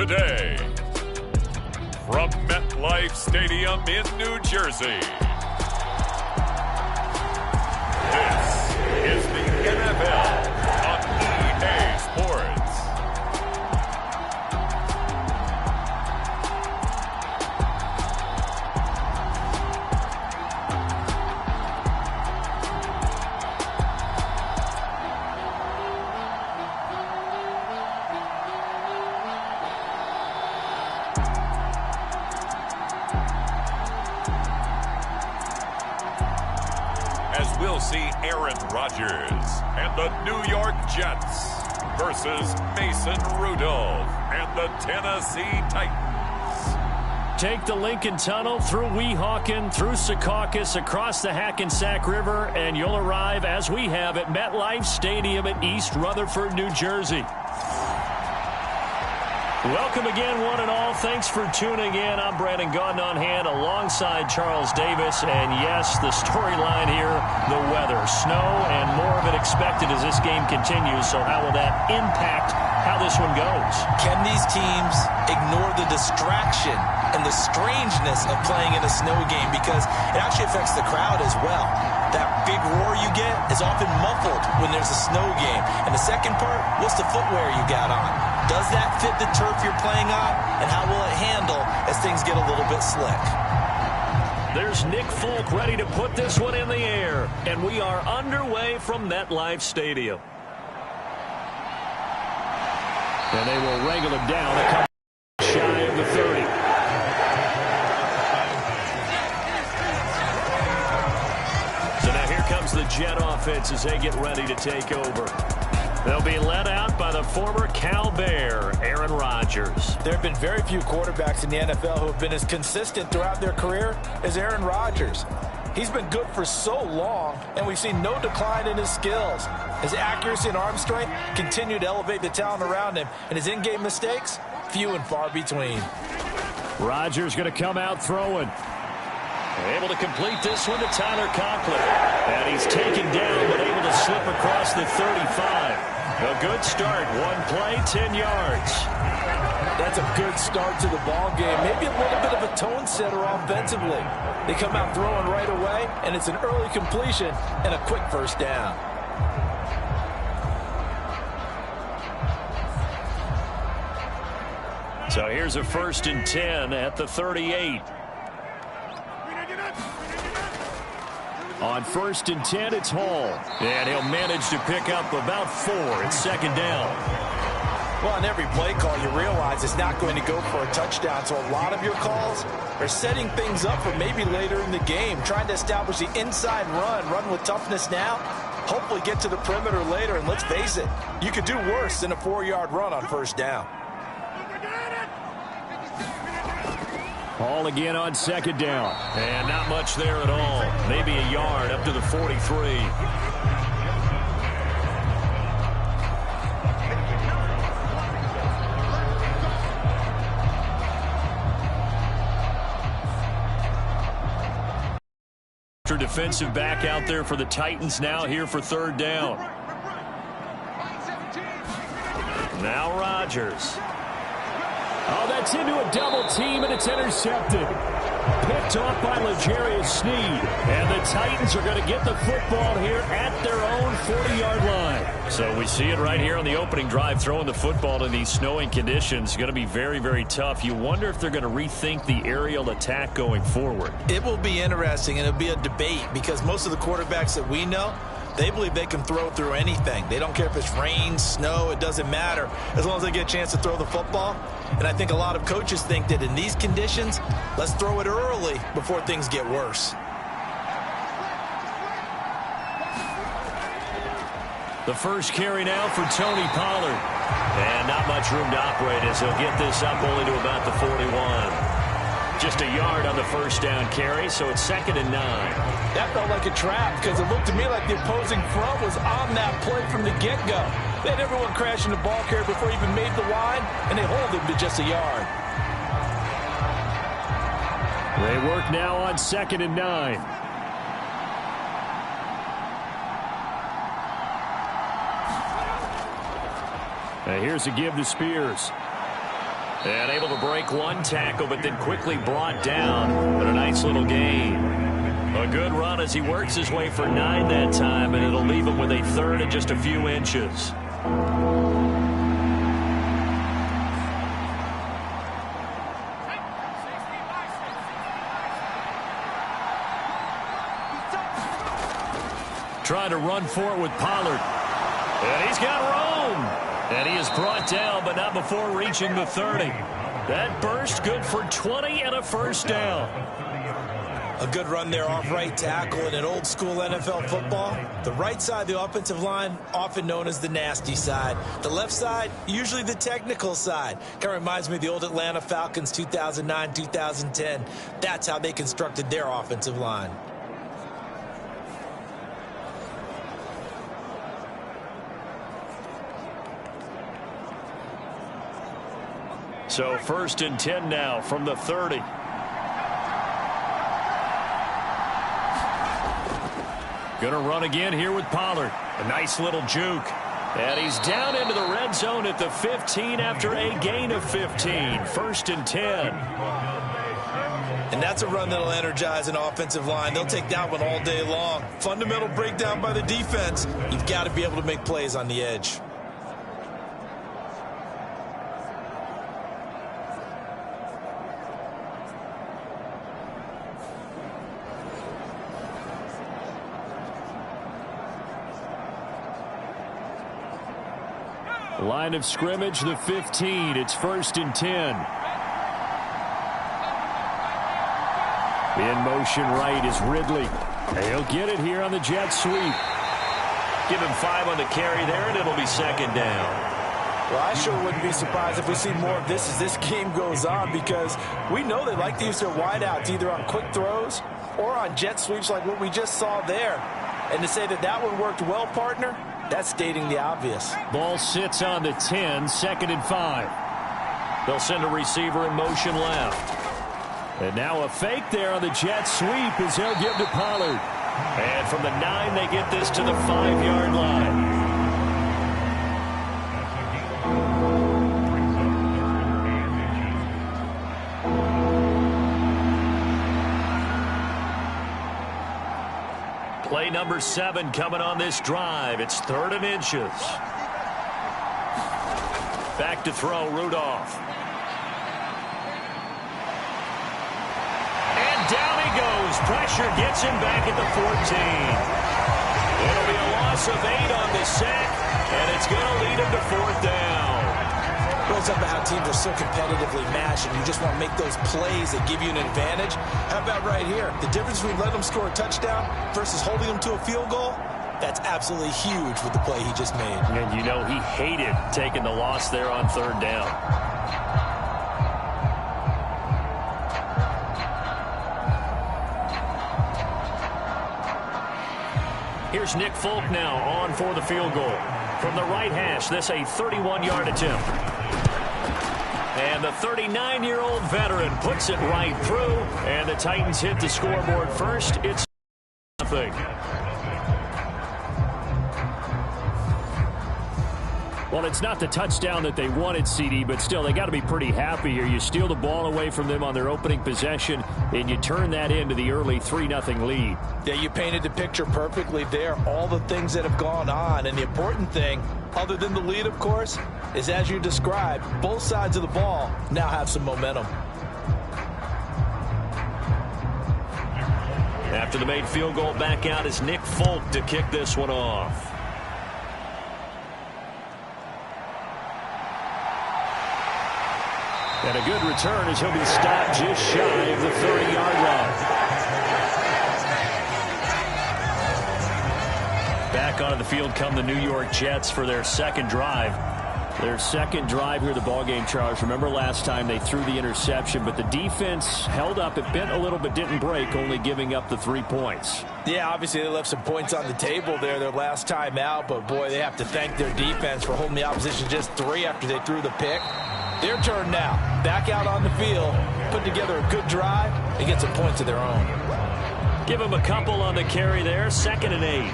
today, from MetLife Stadium in New Jersey, this is the NFL on EA Sports. As we'll see Aaron Rodgers and the New York Jets versus Mason Rudolph and the Tennessee Titans. Take the Lincoln Tunnel through Weehawken, through Secaucus, across the Hackensack River, and you'll arrive, as we have, at MetLife Stadium at East Rutherford, New Jersey. Welcome again, one and all. Thanks for tuning in. I'm Brandon Gaudin on hand alongside Charles Davis. And yes, the storyline here, the weather, snow, and more of it expected as this game continues. So how will that impact how this one goes? Can these teams ignore the distraction and the strangeness of playing in a snow game? Because it actually affects the crowd as well. That big roar you get is often muffled when there's a snow game. And the second part, what's the footwear you got on? Does that fit the turf you're playing on? And how will it handle as things get a little bit slick? There's Nick Folk ready to put this one in the air. And we are underway from MetLife Stadium. And they will wrangle him down a couple shy of the 30. So now here comes the Jet offense as they get ready to take over. They'll be led out by the former Cal Bear, Aaron Rodgers. There have been very few quarterbacks in the NFL who have been as consistent throughout their career as Aaron Rodgers. He's been good for so long, and we've seen no decline in his skills. His accuracy and arm strength continue to elevate the talent around him, and his in-game mistakes, few and far between. Rodgers going to come out throwing. Able to complete this one to Tyler Conklin. And he's taken down, but able to slip across the 35. A good start. One play, 10 yards. That's a good start to the ball game. Maybe a little bit of a tone setter offensively. They come out throwing right away, and it's an early completion and a quick first down. So here's a 1st and 10 at the 38. On 1st and 10, it's Hall. And he'll manage to pick up about 4. It's 2nd down. Well, on every play call, you realize it's not going to go for a touchdown. So a lot of your calls are setting things up for maybe later in the game, trying to establish the inside run with toughness now, hopefully get to the perimeter later. And let's face it, you could do worse than a 4-yard run on 1st down. Hall again on 2nd down. And not much there at all. Maybe a yard up to the 43. Defensive back out there for the Titans now here for 3rd down. Now Rodgers. Oh, that's into a double team, and it's intercepted. Picked off by L'Jarius Sneed. And the Titans are going to get the football here at their own 40-yard line. So we see it right here on the opening drive, throwing the football in these snowing conditions. Going to be very, very tough. You wonder if they're going to rethink the aerial attack going forward. It will be interesting, and it'll be a debate, because most of the quarterbacks that we know, they believe they can throw through anything. They don't care if it's rain, snow, it doesn't matter, as long as they get a chance to throw the football. And I think a lot of coaches think that in these conditions, let's throw it early before things get worse. The first carry now for Tony Pollard. And not much room to operate as he'll get this up only to about the 41. Just a yard on the 1st down carry, so it's 2nd and 9. That felt like a trap, because it looked to me like the opposing front was on that play from the get-go. They had everyone crashing the ball carrier before he even made the line, and they hold him to just a yard. They work now on 2nd and 9. Now here's a give to Spears. And able to break one tackle, but then quickly brought down. But a nice little gain. A good run as he works his way for 9 that time, and it'll leave him with a 3rd and just a few inches. Trying to run for it with Pollard. And he's got room. And he is brought down, but not before reaching the 30. That burst good for 20 and a first down. A good run there off right tackle in an old school NFL football. The right side of the offensive line, often known as the nasty side. The left side, usually the technical side. Kind of reminds me of the old Atlanta Falcons 2009, 2010. That's how they constructed their offensive line. So 1st and 10 now from the 30. Going to run again here with Pollard. A nice little juke. And he's down into the red zone at the 15 after a gain of 15. 1st and 10. And that's a run that'll energize an offensive line. They'll take that one all day long. Fundamental breakdown by the defense. You've got to be able to make plays on the edge. Line of scrimmage, the 15. It's 1st and 10. In motion right is Ridley. He'll get it here on the jet sweep. Give him 5 on the carry there, and it'll be 2nd down. Well, I sure wouldn't be surprised if we see more of this as this game goes on, because we know they like to use their wideouts either on quick throws or on jet sweeps like what we just saw there. And to say that that one worked well, partner, that's stating the obvious. Ball sits on the 10, 2nd and 5. They'll send a receiver in motion left. And now a fake there on the jet sweep as they'll give to Pollard. And from the 9, they get this to the 5-yard line. Play number 7 coming on this drive. It's 3rd and inches. Back to throw, Rudolph. And down he goes. Pressure gets him back at the 14. It'll be a loss of 8 on the sack, and it's going to lead him to 4th down. Goes up how teams are so competitively matched, and you just want to make those plays that give you an advantage. How about right here? The difference between letting them score a touchdown versus holding them to a field goal, that's absolutely huge with the play he just made. And you know he hated taking the loss there on 3rd down. Here's Nick Folk now on for the field goal. From the right hash, this a 31-yard attempt. And the 39-year-old veteran puts it right through, and the Titans hit the scoreboard first. It's nothing. Well, it's not the touchdown that they wanted, CD, but still, they got to be pretty happy here. You steal the ball away from them on their opening possession, and you turn that into the early 3-0 lead. Yeah, you painted the picture perfectly there. All the things that have gone on, and the important thing, other than the lead, of course, is as you described, both sides of the ball now have some momentum. After the made field goal, back out is Nick Folk to kick this one off. And a good return as he'll be stopped just shy of the 30-yard line. Back onto the field come the New York Jets for their 2nd drive. Their 2nd drive here of the ballgame, Charles. Remember last time they threw the interception, but the defense held up. It bent a little but didn't break, only giving up the 3 points. Yeah, obviously they left some points on the table there their last time out, but boy, they have to thank their defense for holding the opposition just 3 after they threw the pick. Their turn now. Back out on the field, put together a good drive, and get some points of their own. Give them a couple on the carry there, 2nd and 8.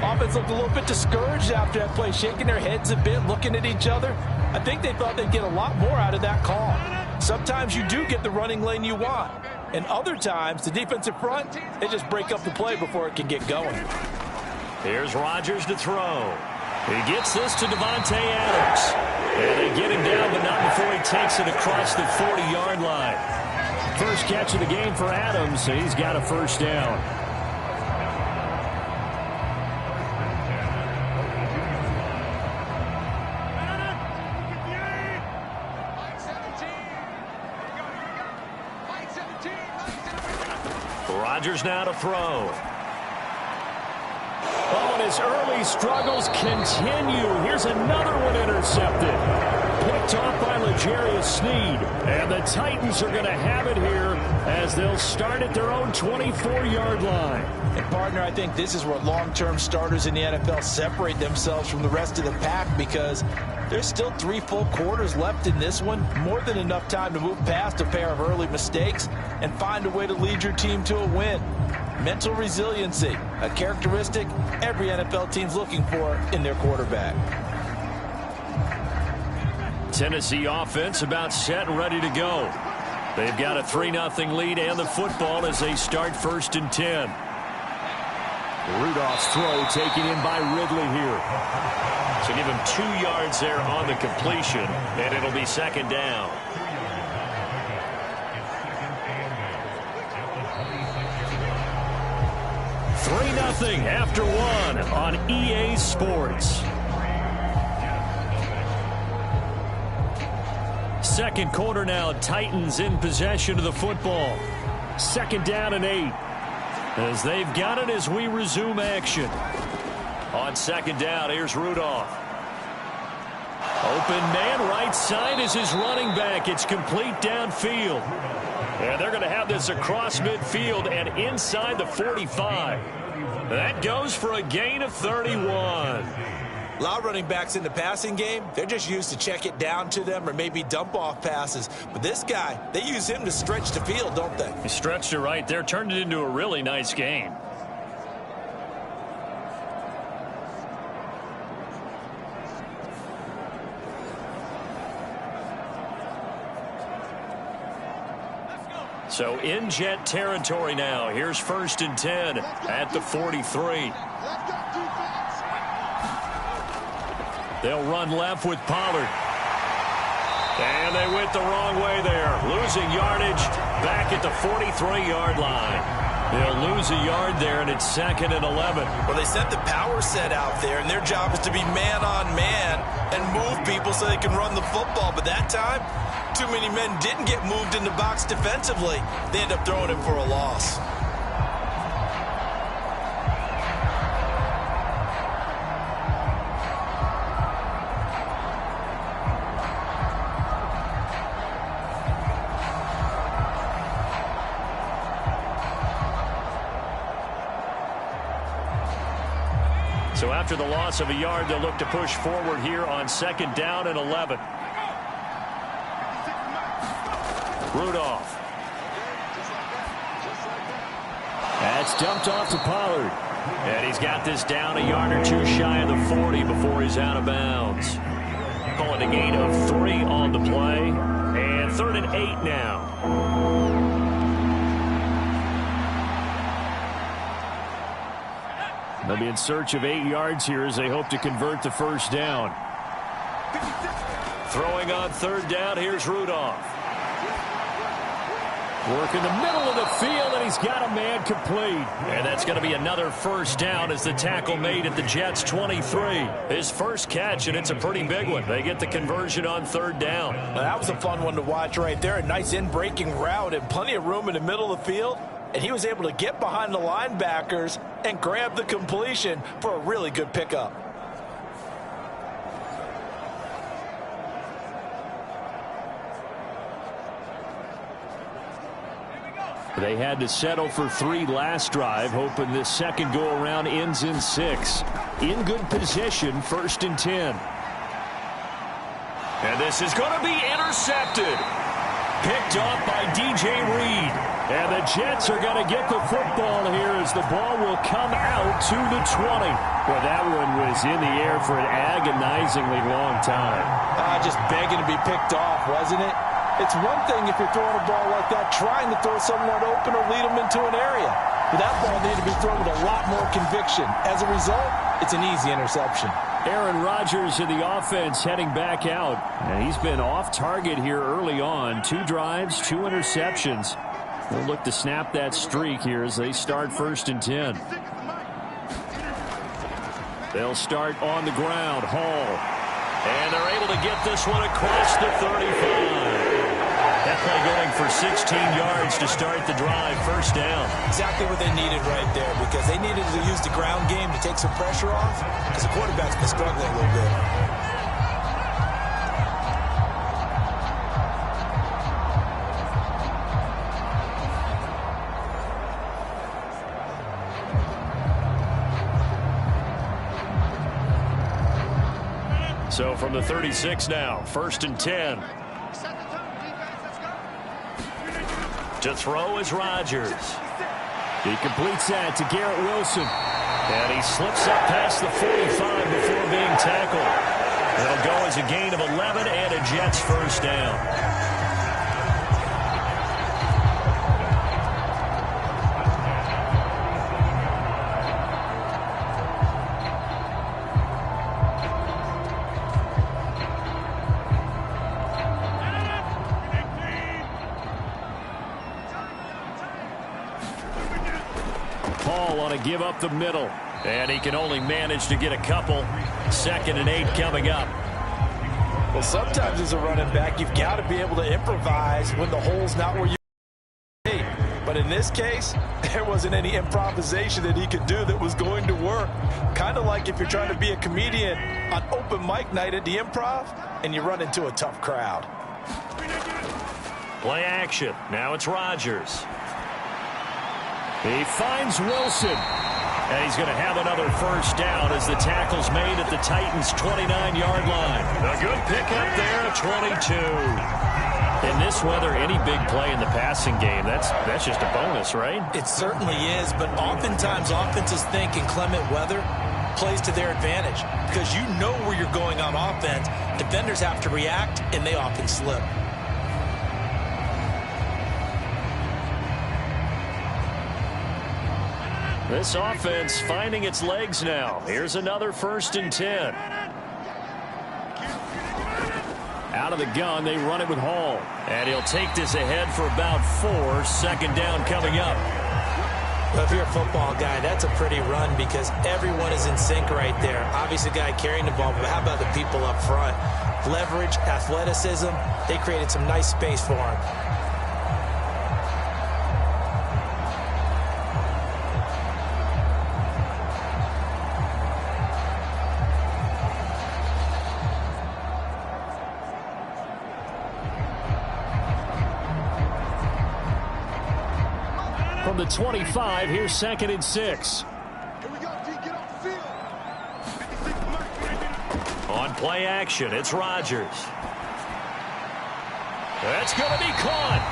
Offense looked a little bit discouraged after that play, shaking their heads a bit, looking at each other. I think they thought they'd get a lot more out of that call. Sometimes you do get the running lane you want, and other times the defensive front, they just break up the play before it can get going. Here's Rodgers to throw. He gets this to Devontae Adams. And they get him down, but not before he takes it across the 40-yard line. First catch of the game for Adams, so he's got a first down. Rodgers now to throw. Oh, and his early struggles continue. Here's another one intercepted. Picked off by L'Jarius Sneed. And the Titans are going to have it here as they'll start at their own 24-yard line. And, partner, I think this is where long-term starters in the NFL separate themselves from the rest of the pack because there's still 3 full quarters left in this one. More than enough time to move past a pair of early mistakes and find a way to lead your team to a win. Mental resiliency, a characteristic every NFL team's looking for in their quarterback. Tennessee offense about set and ready to go. They've got a 3-0 lead and the football as they start 1st and 10. Rudolph's throw taken in by Ridley here. So give him 2 yards there on the completion, and it'll be 2nd down. Nothing after 1 on EA Sports. Second quarter now, Titans in possession of the football. 2nd down and 8. As they've got it as we resume action. On 2nd down, here's Rudolph. Open man, right side is his running back. It's complete downfield. And they're going to have this across midfield and inside the 45. That goes for a gain of 31. A lot of running backs in the passing game, they're just used to check it down to them or maybe dump off passes. But this guy, they use him to stretch the field, don't they? He stretched it right there, turned it into a really nice game. So in Jet territory now. Here's 1st and 10 at the 43. They'll run left with Pollard. And they went the wrong way there. Losing yardage back at the 43-yard line. They'll lose a yard there, and it's 2nd and 11. Well, they sent the power set out there, and their job is to be man-on-man and move people so they can run the football. But that time, too many men didn't get moved in the box defensively. They end up throwing him for a loss. So after the loss of a yard, they'll look to push forward here on 2nd down and 11. Rudolph. That's dumped off to Pollard. And he's got this down a yard or 2 shy of the 40 before he's out of bounds. Calling a gain of 3 on the play. And 3rd and 8 now. They'll be in search of 8 yards here as they hope to convert the 1st down. Throwing on 3rd down, here's Rudolph. Work in the middle of the field, and he's got a man complete. And that's going to be another 1st down as the tackle made at the Jets' 23. His first catch, and it's a pretty big one. They get the conversion on 3rd down. Now, that was a fun one to watch right there. A nice in-breaking route and plenty of room in the middle of the field. And he was able to get behind the linebackers and grab the completion for a really good pickup. They had to settle for 3 last drive, hoping this second go-around ends in 6. In good position, 1st and 10. And this is going to be intercepted. Picked off by DJ Reed. And the Jets are going to get the football here as the ball will come out to the 20. Well, that one was in the air for an agonizingly long time. Just begging to be picked off, wasn't it? It's one thing if you're throwing a ball like that, trying to throw someone open or lead them into an area. But that ball needed to be thrown with a lot more conviction. As a result, it's an easy interception. Aaron Rodgers in the offense heading back out. And he's been off target here early on. 2 drives, 2 interceptions. They'll look to snap that streak here as they start 1st and 10. They'll start on the ground. Hall. And they're able to get this one across the 35. That play going for 16 yards to start the drive. 1st down. Exactly what they needed right there, because they needed to use the ground game to take some pressure off, because the quarterback's been struggling a little bit. So from the 36 now, 1st and 10. To throw is Rodgers. He completes that to Garrett Wilson. And he slips up past the 45 before being tackled. It'll go as a gain of 11 and a Jets 1st down. Give up the middle, and he can only manage to get a couple. 2nd and 8 coming up. Well, sometimes as a running back, you've got to be able to improvise when the hole's not where you need. But in this case, there wasn't any improvisation that he could do that was going to work. Kind of like if you're trying to be a comedian on open mic night at the Improv, and you run into a tough crowd. Play action. Now it's Rodgers. He finds Wilson. And he's going to have another 1st down as the tackle's made at the Titans' 29-yard line. A good pickup there at 22. In this weather, any big play in the passing game, that's just a bonus, right? It certainly is, but oftentimes offenses think in clement weather plays to their advantage because you know where you're going on offense. Defenders have to react, and they often slip. This offense finding its legs now. Here's another 1st and 10. Out of the gun, they run it with Hall. And he'll take this ahead for about 4. 2nd down coming up. Well, if you're a football guy, that's a pretty run because everyone is in sync right there. Obviously, the guy carrying the ball, but how about the people up front? Leverage, athleticism, they created some nice space for him. From the 25, here's 2nd and 6. On play action, it's Rodgers. That's going to be caught.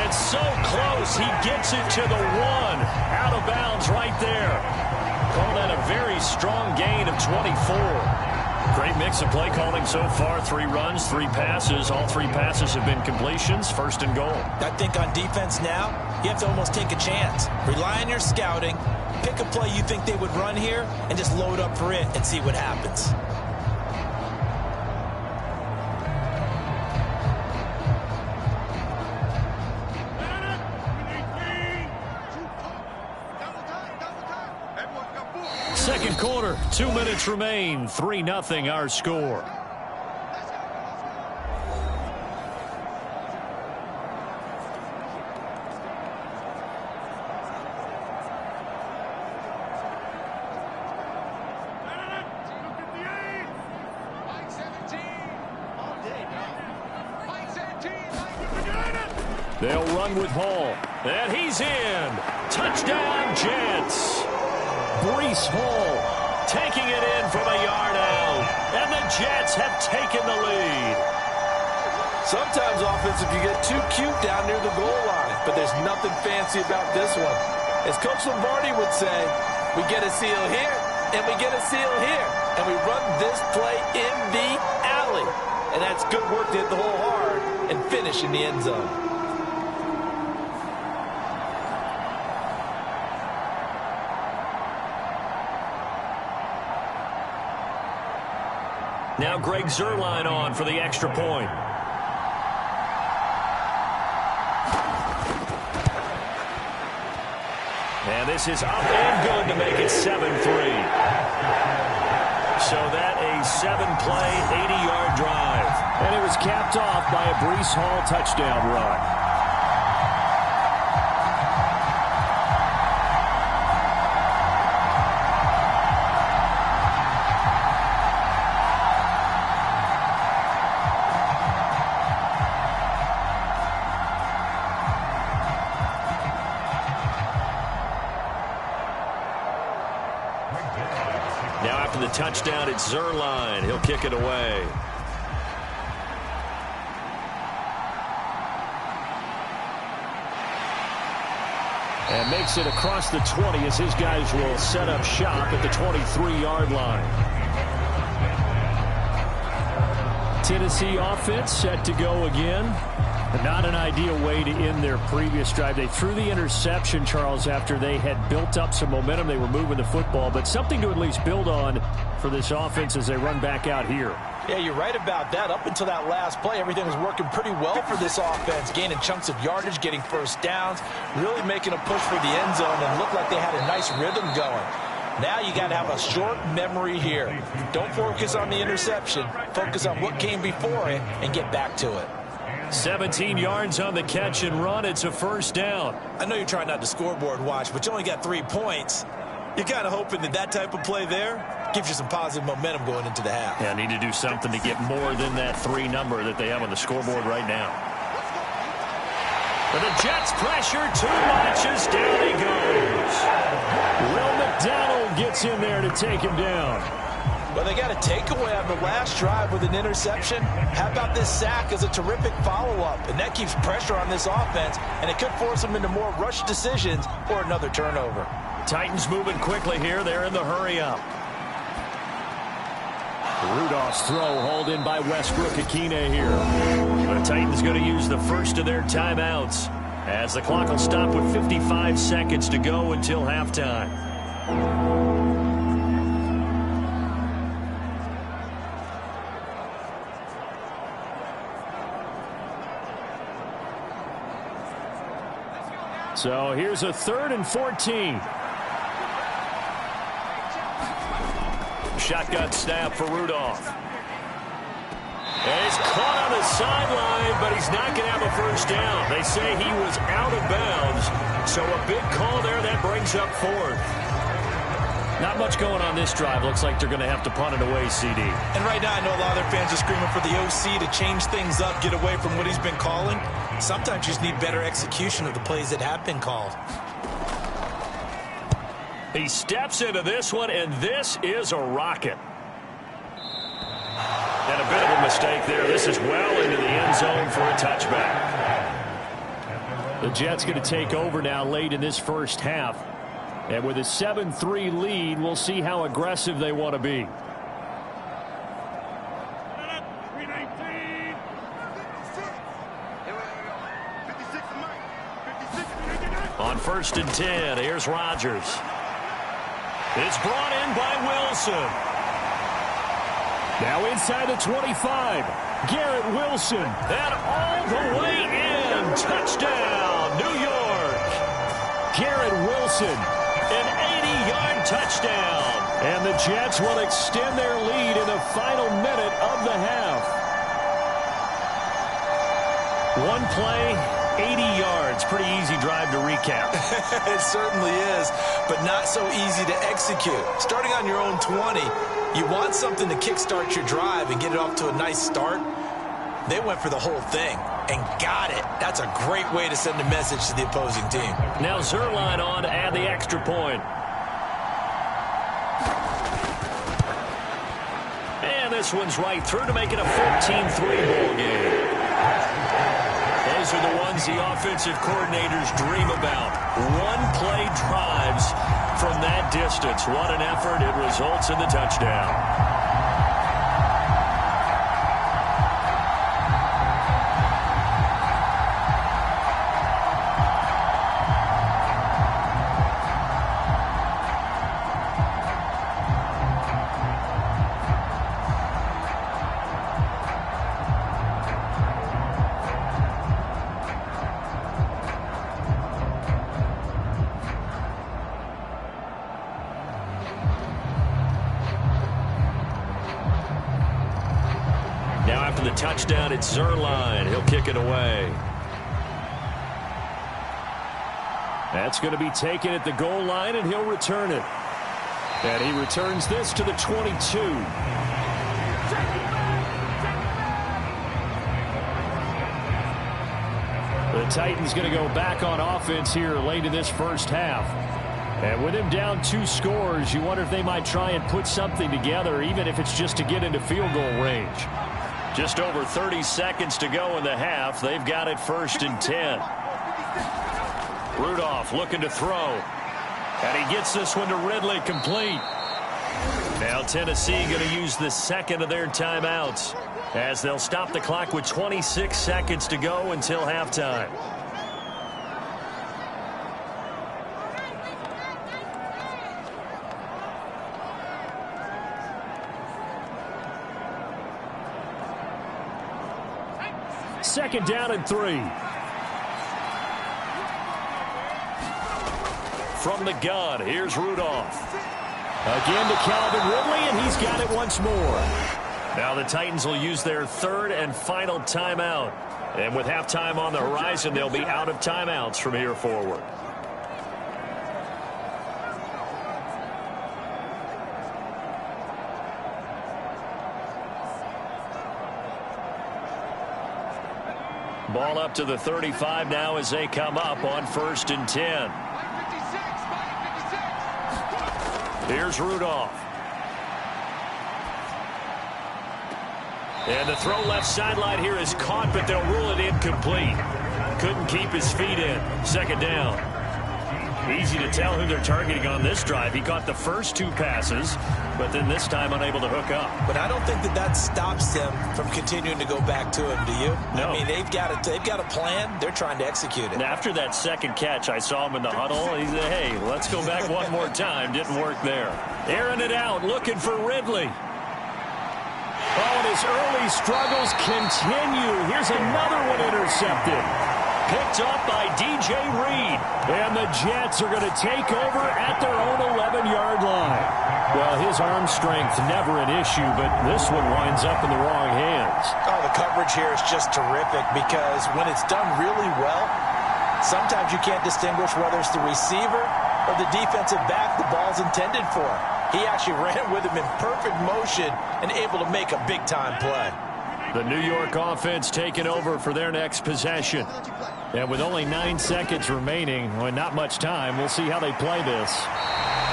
It's so close, he gets it to the 1. Out of bounds right there. Call that a very strong gain of 24. Great mix of play calling so far. 3 runs, 3 passes. All 3 passes have been completions. 1st and goal. I think on defense now, you have to almost take a chance. Rely on your scouting. Pick a play you think they would run here and just load up for it and see what happens. Second quarter, 2 minutes remain. 3-0 our score. They'll run with Hall. And he's in. Touchdown, Jets. Breece Hall taking it in from a yard out. And the Jets have taken the lead. Sometimes offense, if you get too cute down near the goal line, but there's nothing fancy about this one. As Coach Lombardi would say, we get a seal here, and we get a seal here, and we run this play in the alley. And that's good work to hit the hole hard and finish in the end zone. Now Greg Zuerlein on for the extra point. And this is up and good to make it 7-3. So that a 7-play, 80-yard drive. And it was capped off by a Breece Hall touchdown run. Now after the touchdown, it's Zuerlein. He'll kick it away. And makes it across the 20 as his guys will set up shop at the 23-yard line. Tennessee offense set to go again. But not an ideal way to end their previous drive. They threw the interception, Charles, after they had built up some momentum. They were moving the football, but something to at least build on for this offense as they run back out here. Yeah, you're right about that. Up until that last play, everything was working pretty well for this offense, gaining chunks of yardage, getting first downs, really making a push for the end zone, and looked like they had a nice rhythm going. Now you got to have a short memory here. Don't focus on the interception. Focus on what came before it and get back to it. 17 yards on the catch and run. It's a first down. I know you're trying not to scoreboard watch, but you only got 3 points. You're kind of hoping that that type of play there gives you some positive momentum going into the half. Yeah, need to do something to get more than that 3 number that they have on the scoreboard right now. But the Jets pressure too much as down he goes. Will McDonald gets in there to take him down. Well, they got a takeaway on the last drive with an interception. How about this sack as a terrific follow-up? And that keeps pressure on this offense, and it could force them into more rush decisions or another turnover. Titans moving quickly here. They're in the hurry-up. Rudolph's throw hauled in by Westbrook-Akine here. The Titans going to use the first of their timeouts as the clock will stop with 55 seconds to go until halftime. So here's a 3rd and 14. Shotgun snap for Rudolph. And he's caught on the sideline, but he's not going to have a first down. They say he was out of bounds. So a big call there that brings up 4th. Not much going on this drive. Looks like they're going to have to punt it away, CD. And right now I know a lot of their fans are screaming for the OC to change things up, get away from what he's been calling. Sometimes you just need better execution of the plays that have been called. He steps into this one, and this is a rocket. And a bit of a mistake there. This is well into the end zone for a touchback. The Jets going to take over now late in this first half. And with a 7-3 lead, we'll see how aggressive they want to be. On 1st and 10, here's Rodgers. It's brought in by Wilson. Now inside the 25. Garrett Wilson. And all the way in. Touchdown, New York. Garrett Wilson. An 80-yard touchdown. And the Jets will extend their lead in the final minute of the half. One play, 80 yards. Pretty easy drive to recap. It certainly is, but not so easy to execute. Starting on your own 20, you want something to kickstart your drive and get it off to a nice start. They went for the whole thing and got it. That's a great way to send a message to the opposing team. Now Zuerlein on to add the extra point. And this one's right through to make it a 14-3 ball game. plays are the ones the offensive coordinators dream about. One-play drives from that distance. What an effort. It results in the touchdown. Touchdown, it's Zerline. He'll kick it away. That's going to be taken at the goal line, and he'll return it. And he returns this to the 22. The Titans going to go back on offense here late in this first half. And with him down 2 scores, you wonder if they might try and put something together, even if it's just to get into field goal range. Just over 30 seconds to go in the half. They've got it 1st and 10. Rudolph looking to throw. And he gets this one to Ridley, complete. Now Tennessee going to use the second of their timeouts as they'll stop the clock with 26 seconds to go until halftime. Second down and 3. From the gun, here's Rudolph. Again to Calvin Ridley, and he's got it once more. Now the Titans will use their 3rd and final timeout. And with halftime on the horizon, they'll be out of timeouts from here forward. Ball up to the 35 now as they come up on 1st and 10. Here's Rudolph. And the throw left sideline here is caught, but they'll rule it incomplete. Couldn't keep his feet in. Second down. Easy to tell who they're targeting on this drive. He caught the first 2 passes, but then this time unable to hook up. But I don't think that stops them from continuing to go back to him, do you? No. I mean, they've got a plan. They're trying to execute it. And after that second catch, I saw him in the huddle. He said, hey, let's go back one more time. Didn't work there. Airing it out, looking for Ridley. Oh, and his early struggles continue. Here's another one intercepted. Picked up by DJ Reed. And the Jets are going to take over at their own 11-yard line. Well, his arm strength never an issue, but this one winds up in the wrong hands. Oh, the coverage here is just terrific because when it's done really well, sometimes you can't distinguish whether it's the receiver or the defensive back the ball's intended for. He actually ran with him in perfect motion and able to make a big-time play. The New York offense taking over for their next possession. And with only 9 seconds remaining, well, not much time, we'll see how they play this.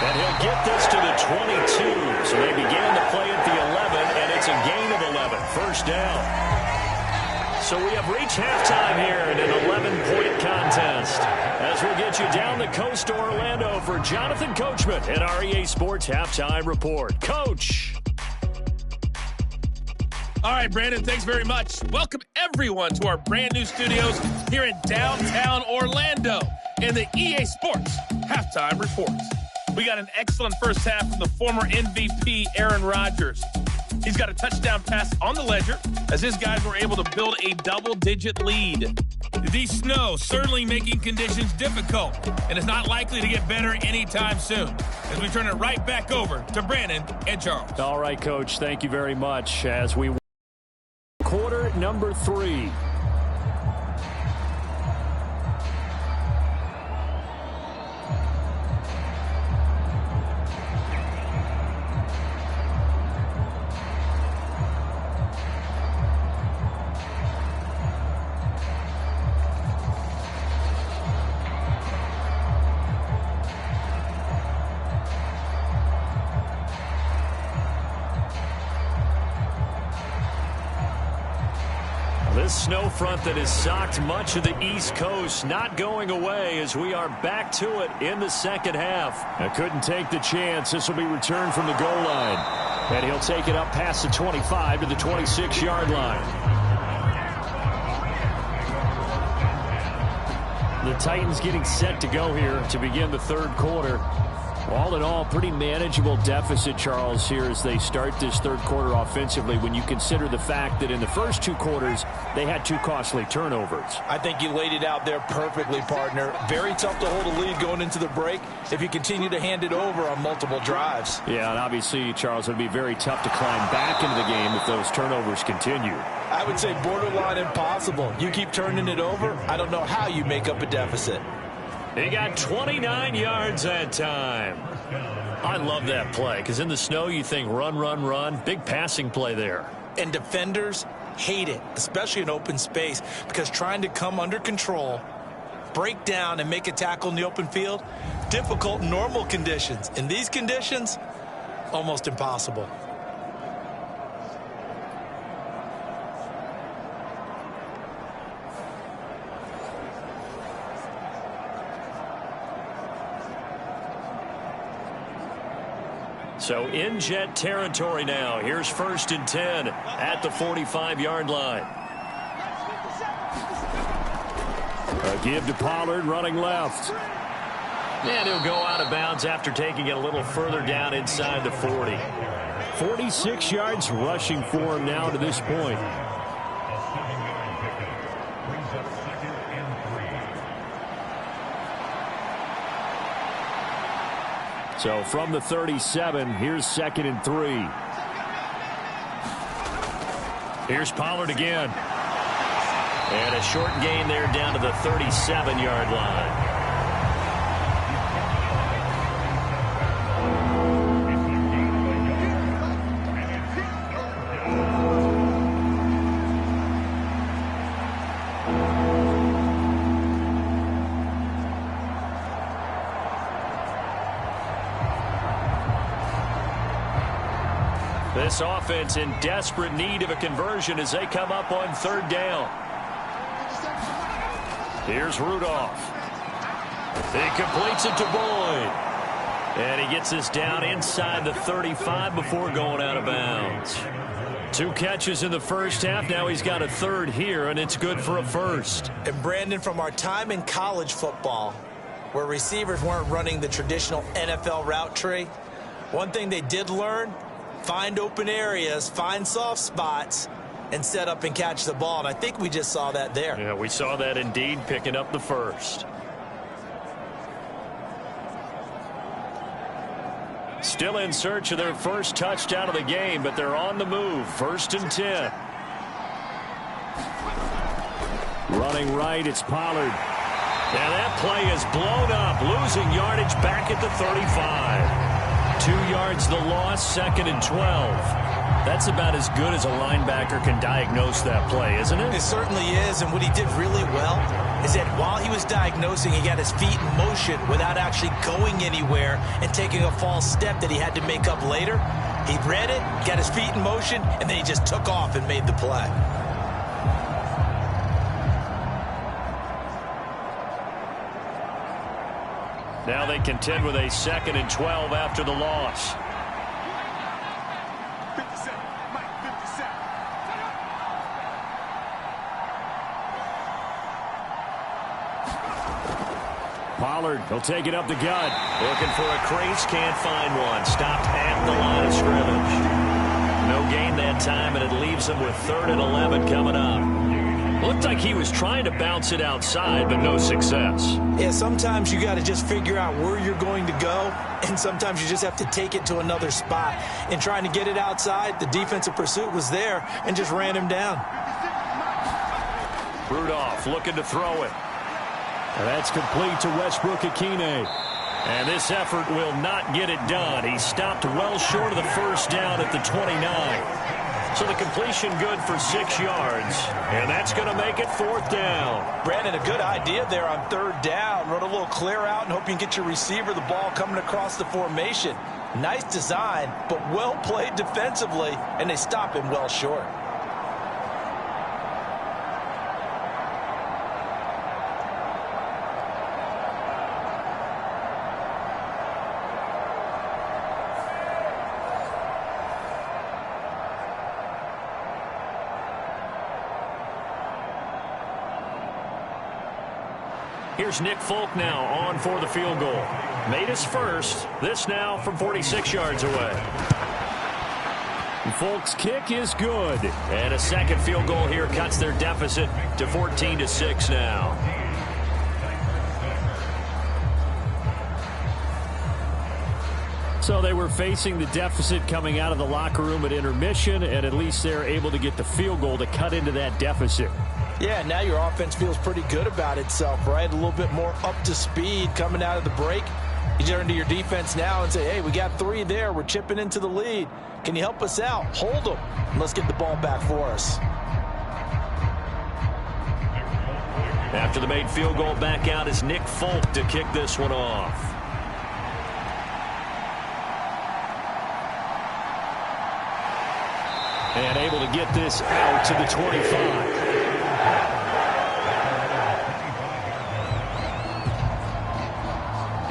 And he'll get this to the 22. So they began to play at the 11, and it's a gain of 11. First down. So we have reached halftime here in an 11-point contest. As we'll get you down the coast to Orlando for Jonathan Coachman at our EA Sports Halftime Report. Coach. All right, Brandon, thanks very much. Welcome, everyone, to our brand-new studios here in downtown Orlando in the EA Sports Halftime Report. We got an excellent first half from the former MVP, Aaron Rodgers. He's got a touchdown pass on the ledger as his guys were able to build a double-digit lead. The snow certainly making conditions difficult, and it's not likely to get better anytime soon. As we turn it right back over to Brandon and Charles. All right, Coach, thank you very much. As we quarter number 3. This snow front that has socked much of the East Coast not going away as we are back to it in the second half. I couldn't take the chance. This will be returned from the goal line. And he'll take it up past the 25 to the 26-yard line. The Titans getting set to go here to begin the third quarter. All in all, pretty manageable deficit, Charles, here as they start this third quarter offensively when you consider the fact that in the first two quarters, they had two costly turnovers. I think you laid it out there perfectly, partner. Very tough to hold a lead going into the break if you continue to hand it over on multiple drives. Yeah, and obviously, Charles, it would be very tough to climb back into the game if those turnovers continue. I would say borderline impossible. You keep turning it over, I don't know how you make up a deficit. He got 29 yards that time. I love that play because in the snow you think run, run, run. Big passing play there. And defenders hate it, especially in open space, because trying to come under control, break down, and make a tackle in the open field, difficult in normal conditions. In these conditions, almost impossible. So in Jet territory now. Here's 1st and 10 at the 45-yard line. A give to Pollard running left. And he'll go out of bounds after taking it a little further down inside the 40. 46 yards rushing for him now to this point. So from the 37, here's 2nd and 3. Here's Pollard again. And a short gain there down to the 37-yard line. This offense in desperate need of a conversion as they come up on 3rd down. Here's Rudolph. He completes it to Boyd. And he gets this down inside the 35 before going out of bounds. 2 catches in the first half. Now he's got a 3rd here, and it's good for a 1st. And Brandon, from our time in college football, where receivers weren't running the traditional NFL route tree, one thing they did learn: find open areas, find soft spots, and set up and catch the ball. And I think we just saw that there. Yeah, we saw that indeed, picking up the 1st. Still in search of their first touchdown of the game, but they're on the move. 1st and 10. Running right, it's Pollard. Now that play is blown up, losing yardage back at the 35. 2 yards the loss, 2nd and 12. That's about as good as a linebacker can diagnose that play, isn't it? It certainly is, and what he did really well is that while he was diagnosing, he got his feet in motion without actually going anywhere and taking a false step that he had to make up later. He read it, got his feet in motion, and then he just took off and made the play. Now they contend with a 2nd and 12 after the loss. Pollard, he'll take it up the gut. Looking for a crease, can't find one. Stopped at the line of scrimmage. No gain that time, and it leaves him with 3rd and 11 coming up. Looked like he was trying to bounce it outside, but no success. Yeah, sometimes you got to just figure out where you're going to go, and sometimes you just have to take it to another spot. In trying to get it outside, the defensive pursuit was there and just ran him down. Rudolph looking to throw it. And that's complete to Westbrook-Akine. And this effort will not get it done. He stopped well short of the 1st down at the 29. So the completion good for 6 yards. And that's going to make it 4th down. Brandon, a good idea there on 3rd down. Run a little clear out and hope you can get your receiver the ball coming across the formation. Nice design, but well played defensively, and they stop him well short. Here's Nick Folk now on for the field goal. Made his first. This now from 46 yards away. Folk's kick is good. And a second field goal here cuts their deficit to 14-6 now. So they were facing the deficit coming out of the locker room at intermission, and at least they're able to get the field goal to cut into that deficit. Yeah, now your offense feels pretty good about itself, right? A little bit more up to speed coming out of the break. You turn to your defense now and say, hey, we got 3 there. We're chipping into the lead. Can you help us out? Hold them. Let's get the ball back for us. After the made field goal, back out is Nick Folk to kick this one off. And able to get this out to the 25.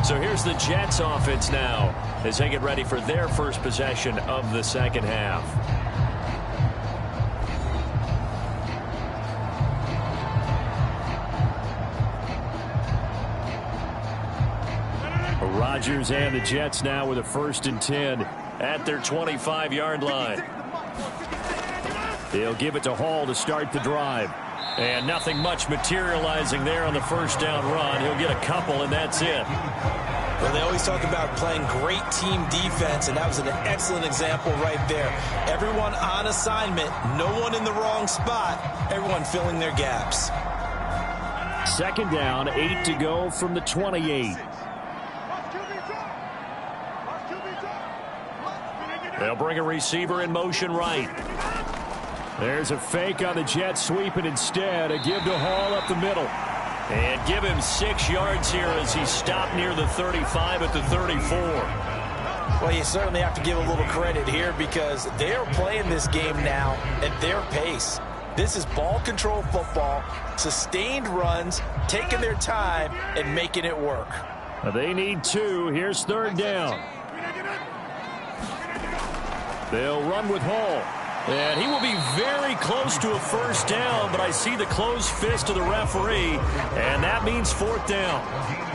So here's the Jets offense now as they get ready for their first possession of the second half. Rodgers and the Jets now with a 1st and 10 at their 25-yard line. They'll give it to Hall to start the drive. And nothing much materializing there on the first down run. He'll get a couple, and that's it. Well, they always talk about playing great team defense, and that was an excellent example right there. Everyone on assignment, no one in the wrong spot, everyone filling their gaps. Second down, 8 to go from the 28. They'll bring a receiver in motion right. There's a fake on the Jets sweep, and instead a give to Hall up the middle. And give him 6 yards here as he stopped near the 35 at the 34. Well, you certainly have to give a little credit here because they are playing this game now at their pace. This is ball control football, sustained runs, taking their time and making it work. They need 2. Here's 3rd down. They'll run with Hall. And he will be very close to a 1st down, but I see the closed fist of the referee, and that means 4th down.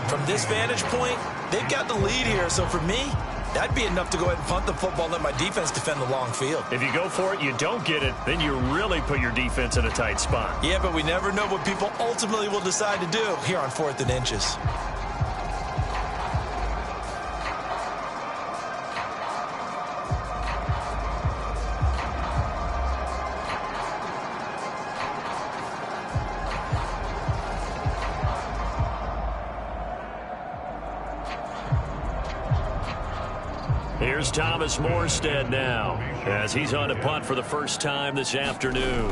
From this vantage point, they've got the lead here, so for me, that'd be enough to go ahead and punt the football and let my defense defend the long field. If you go for it, you don't get it, then you really put your defense in a tight spot. Yeah, but we never know what people ultimately will decide to do here on 4th and inches. Here's Thomas Morstead now as he's on to punt for the first time this afternoon.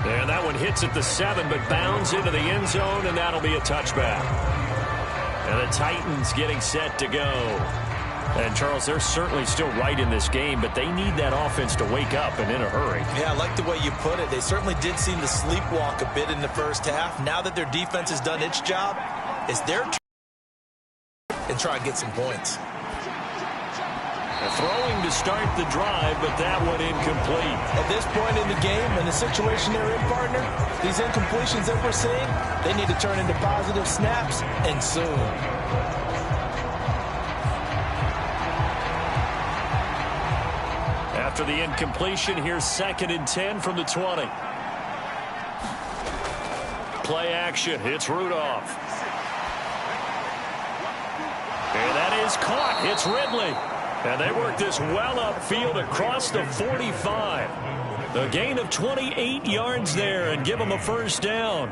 And that one hits at the 7, but bounds into the end zone, and that'll be a touchback. And the Titans getting set to go. And, Charles, they're certainly still right in this game, but they need that offense to wake up and in a hurry. Yeah, I like the way you put it. They certainly did seem to sleepwalk a bit in the first half. Now that their defense has done its job, it's their turn and try and get some points. Throwing to start the drive, but that one incomplete. At this point in the game, in the situation they're in, partner, these incompletions that we're seeing, they need to turn into positive snaps, and soon. After the incompletion, here's 2nd and 10 from the 20. Play action. It's Rudolph. And that is caught. It's Ridley. And they work this well upfield across the 45. A gain of 28 yards there and give them a 1st down.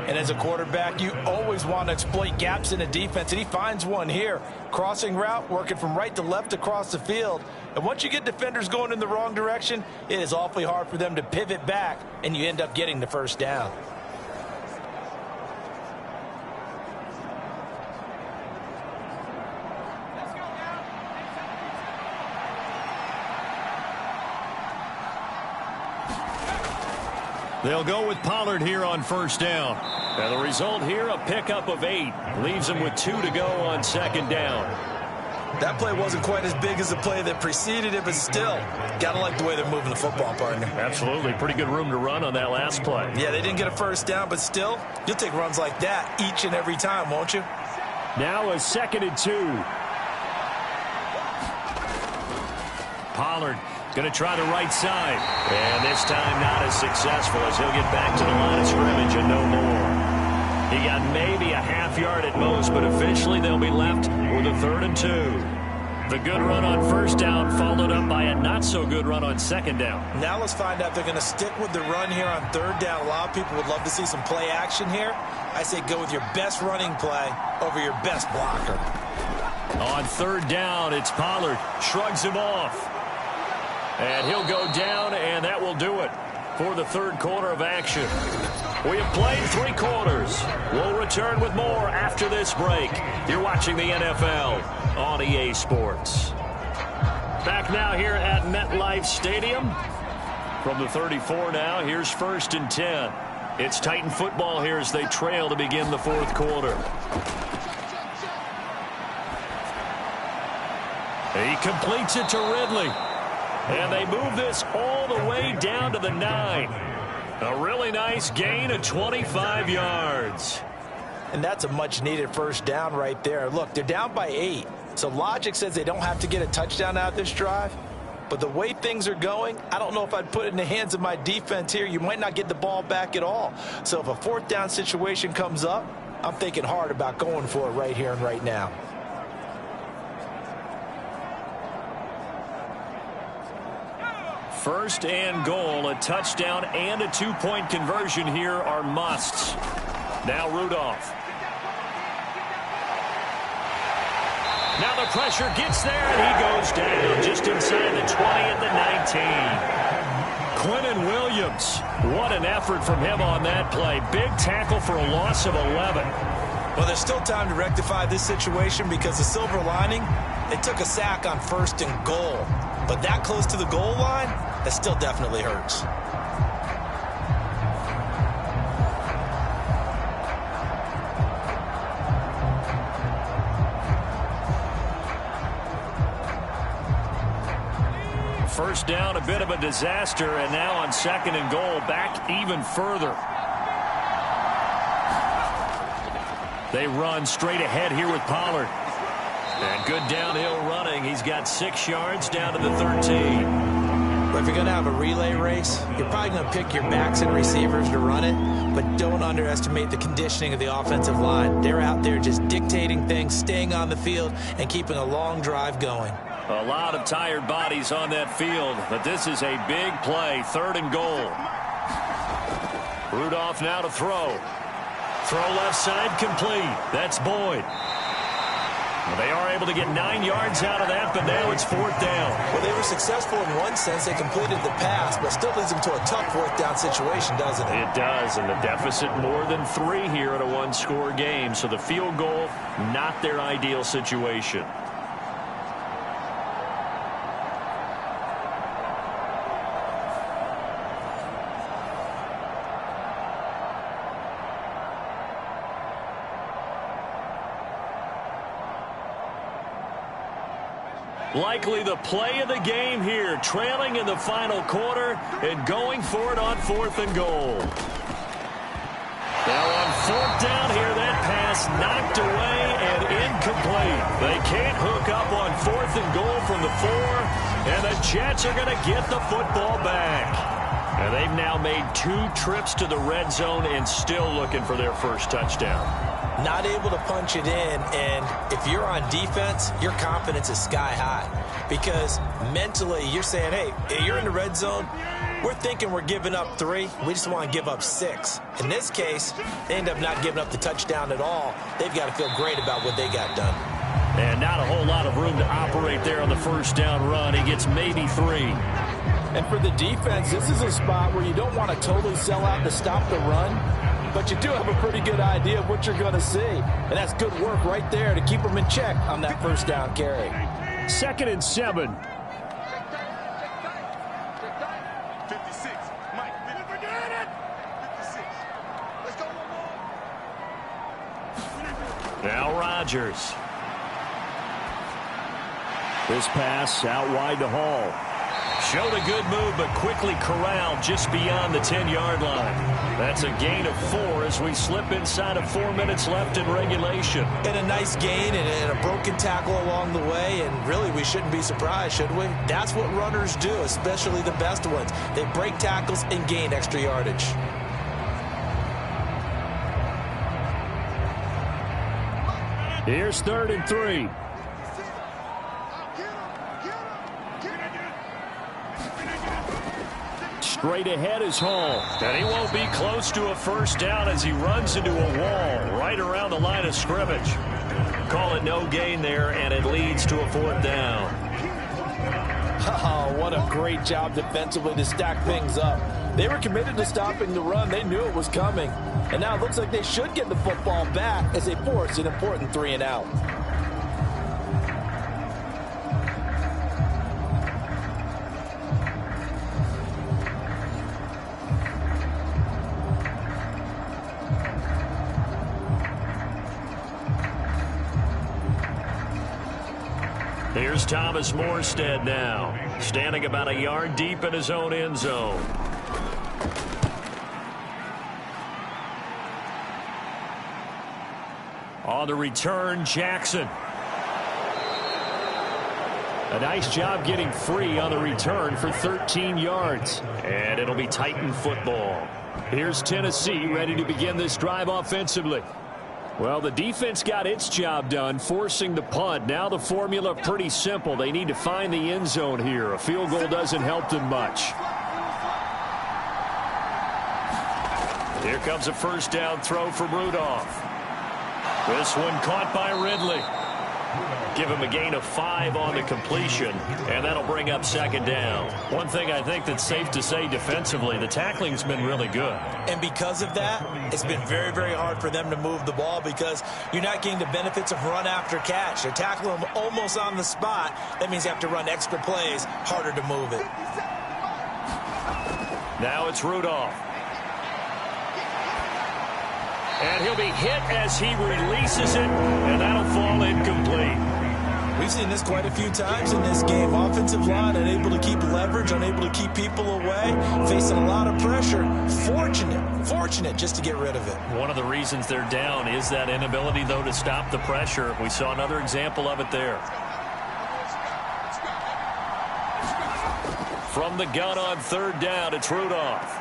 And as a quarterback, you always want to exploit gaps in a defense, and he finds one here. Crossing route, working from right to left across the field. And once you get defenders going in the wrong direction, it is awfully hard for them to pivot back, and you end up getting the 1st down. They'll go with Pollard here on 1st down. And the result here, a pickup of 8. Leaves them with 2 to go on 2nd down. That play wasn't quite as big as the play that preceded it, but still, got to like the way they're moving the football, partner. Absolutely. Pretty good room to run on that last play. Yeah, they didn't get a first down, but still, you'll take runs like that each and every time, won't you? Now a 2nd and 2. Pollard going to try the right side. And this time not as successful as he'll get back to the line of scrimmage and no more. He got maybe a half yard at most, but eventually they'll be left with a 3rd and 2. The good run on first down followed up by a not-so-good run on 2nd down. Now let's find out if they're going to stick with the run here on 3rd down. A lot of people would love to see some play action here. I say go with your best running play over your best blocker. On 3rd down, it's Pollard. Shrugs him off. And he'll go down, and that will do it for the 3rd quarter of action. We have played 3 quarters. We'll return with more after this break. You're watching the NFL on EA Sports. Back now here at MetLife Stadium. From the 34 now, here's 1st and 10. It's Titan football here as they trail to begin the 4th quarter. He completes it to Ridley. And they move this all the way down to the 9. A really nice gain of 25 yards. And that's a much-needed first down right there. Look, they're down by 8. So logic says they don't have to get a touchdown out of this drive. But the way things are going, I don't know if I'd put it in the hands of my defense here. You might not get the ball back at all. So if a 4th down situation comes up, I'm thinking hard about going for it right here and right now. First and goal, a touchdown and a 2-point conversion here are musts. Now Rudolph. Now the pressure gets there, and he goes down just inside the 20 at the 19. Quentin Williams, what an effort from him on that play. Big tackle for a loss of 11. Well, there's still time to rectify this situation because the silver lining, they took a sack on 1st and goal. But that close to the goal line, that still definitely hurts. First down, a bit of a disaster, and now on 2nd and goal, back even further. They run straight ahead here with Pollard. And good downhill running. He's got 6 yards down to the 13. But if you're going to have a relay race, you're probably going to pick your backs and receivers to run it, but don't underestimate the conditioning of the offensive line. They're out there just dictating things, staying on the field, and keeping a long drive going. A lot of tired bodies on that field, but this is a big play. 3rd and goal. Rudolph now to throw. Throw left side complete. That's Boyd. Well, they are able to get 9 yards out of that, but now it's 4th down. Well, they were successful in one sense. They completed the pass, but still leads them to a tough 4th down situation, doesn't it? It does, and the deficit more than 3 here in a 1-score game. So the field goal, not their ideal situation. Likely the play of the game here, trailing in the final quarter and going for it on 4th and goal. Now on 4th down here, that pass knocked away and incomplete. They can't hook up on 4th and goal from the 4, and the Jets are going to get the football back. And they've now made 2 trips to the red zone and still looking for their first touchdown. Not able to punch it in, and if you're on defense, your confidence is sky high because mentally you're saying, hey, you're in the red zone, we're thinking we're giving up 3, we just want to give up 6. In this case, they end up not giving up the touchdown at all. They've got to feel great about what they got done. And not a whole lot of room to operate there on the first down run. He gets maybe 3. And for the defense, this is a spot where you don't want to totally sell out to stop the run, but you do have a pretty good idea of what you're going to see. And that's good work right there to keep them in check on that first down carry. 2nd and 7. Now Rodgers. This pass out wide to Hall. Showed a good move, but quickly corralled just beyond the 10-yard line. That's a gain of 4 as we slip inside of 4 minutes left in regulation. And a nice gain and a broken tackle along the way, and really we shouldn't be surprised, should we? That's what runners do, especially the best ones. They break tackles and gain extra yardage. Here's 3rd and 3. Straight ahead is Hall. And he won't be close to a first down as he runs into a wall right around the line of scrimmage. Call it no gain there, and it leads to a 4th down. Oh, what a great job defensively to stack things up. They were committed to stopping the run. They knew it was coming. And now it looks like they should get the football back as they force an important 3 and out. Here's Thomas Morstead now, standing about a yard deep in his own end zone. On the return, Jackson. A nice job getting free on the return for 13 yards. And it'll be Titan football. Here's Tennessee ready to begin this drive offensively. Well, the defense got its job done, forcing the punt. Now the formula pretty simple. They need to find the end zone here. A field goal doesn't help them much. Here comes a first down throw from Rudolph. This one caught by Ridley. Give him a gain of 5 on the completion, and that'll bring up 2nd down. One thing I think that's safe to say defensively, the tackling's been really good. And because of that, it's been very, very hard for them to move the ball because you're not getting the benefits of run after catch. They're tackling them almost on the spot. That means you have to run extra plays, harder to move it. Now it's Rudolph. And he'll be hit as he releases it, and that'll fall incomplete. We've seen this quite a few times in this game. Offensive line unable to keep leverage, unable to keep people away, facing a lot of pressure. Fortunate just to get rid of it. One of the reasons they're down is that inability, though, to stop the pressure. We saw another example of it there. From the gun on 3rd down, it's Rudolph.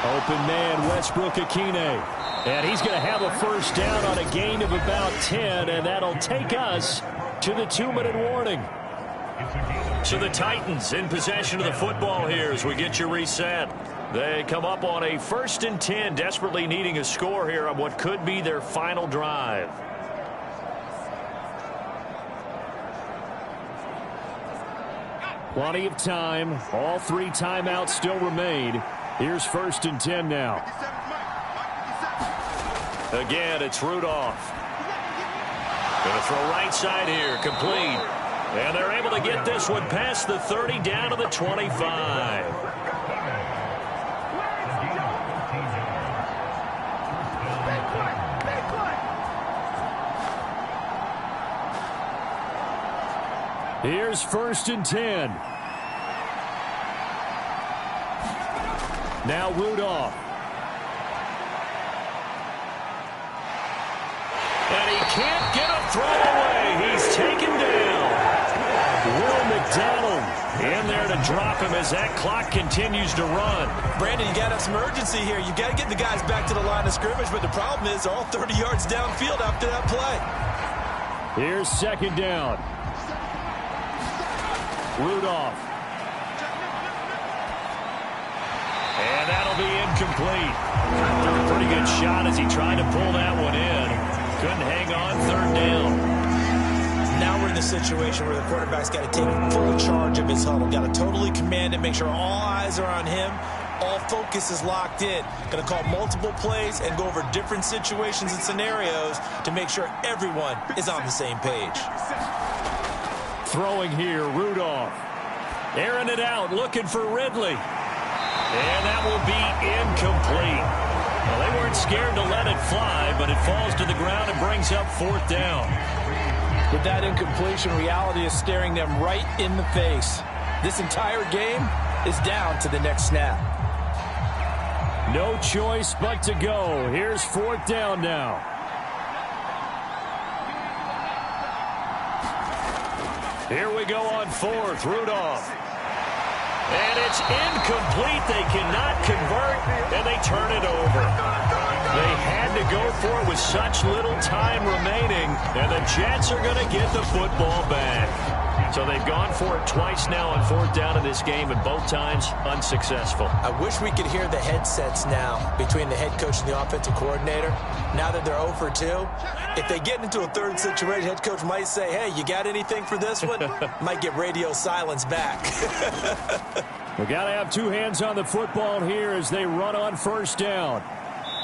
Open man, Westbrook-Akine. And he's going to have a first down on a gain of about 10, and that'll take us to the 2-minute warning. So the Titans in possession of the football here as we get you reset. They come up on a 1st and 10, desperately needing a score here on what could be their final drive. Plenty of time. All 3 timeouts still remain. Here's 1st and 10 now. Again, it's Rudolph. Going to throw right side here, complete. And they're able to get this one past the 30 down to the 25. Here's 1st and 10. Now Rudolph. And he can't get a throw away. He's taken down. Will McDonald in there to drop him as that clock continues to run. Brandon, you got to have some urgency here. You got to get the guys back to the line of scrimmage, but the problem is all 30 yards downfield after that play. Here's 2nd down. Rudolph. And that'll be incomplete. Took a pretty good shot as he tried to pull that one in. Couldn't hang on 3rd down. Now we're in the situation where the quarterback's got to take full charge of his huddle. Got to totally command it, make sure all eyes are on him. All focus is locked in. Going to call multiple plays and go over different situations and scenarios to make sure everyone is on the same page. Throwing here, Rudolph. Airing it out, looking for Ridley. And that will be incomplete. Well, they weren't scared to let it fly, but it falls to the ground and brings up 4th down. With that incompletion, reality is staring them right in the face. This entire game is down to the next snap. No choice but to go. Here's 4th down now. Here we go on 4th. Rudolph. And it's incomplete. They cannot convert, and they turn it over. They had to go for it with such little time remaining, and the Jets are going to get the football back. So they've gone for it twice now on 4th down in this game, and both times unsuccessful. I wish we could hear the headsets now between the head coach and the offensive coordinator. Now that they're 0 for 2, if they get into a third situation, head coach might say, hey, you got anything for this one? Might get radio silence back. We got to have 2 hands on the football here as they run on 1st down.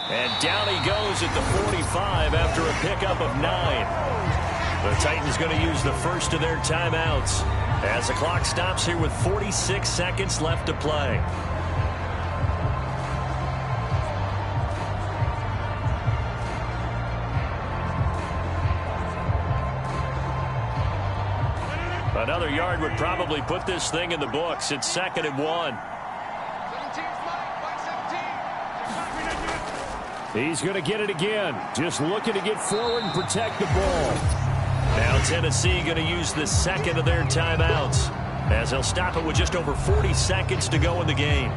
And down he goes at the 45 after a pickup of 9. The Titans going to use the first of their timeouts as the clock stops here with 46 seconds left to play. Another yard would probably put this thing in the books. It's 2nd and 1. He's going to get it again. Just looking to get forward and protect the ball. Now Tennessee going to use the 2nd of their timeouts as they'll stop it with just over 40 seconds to go in the game.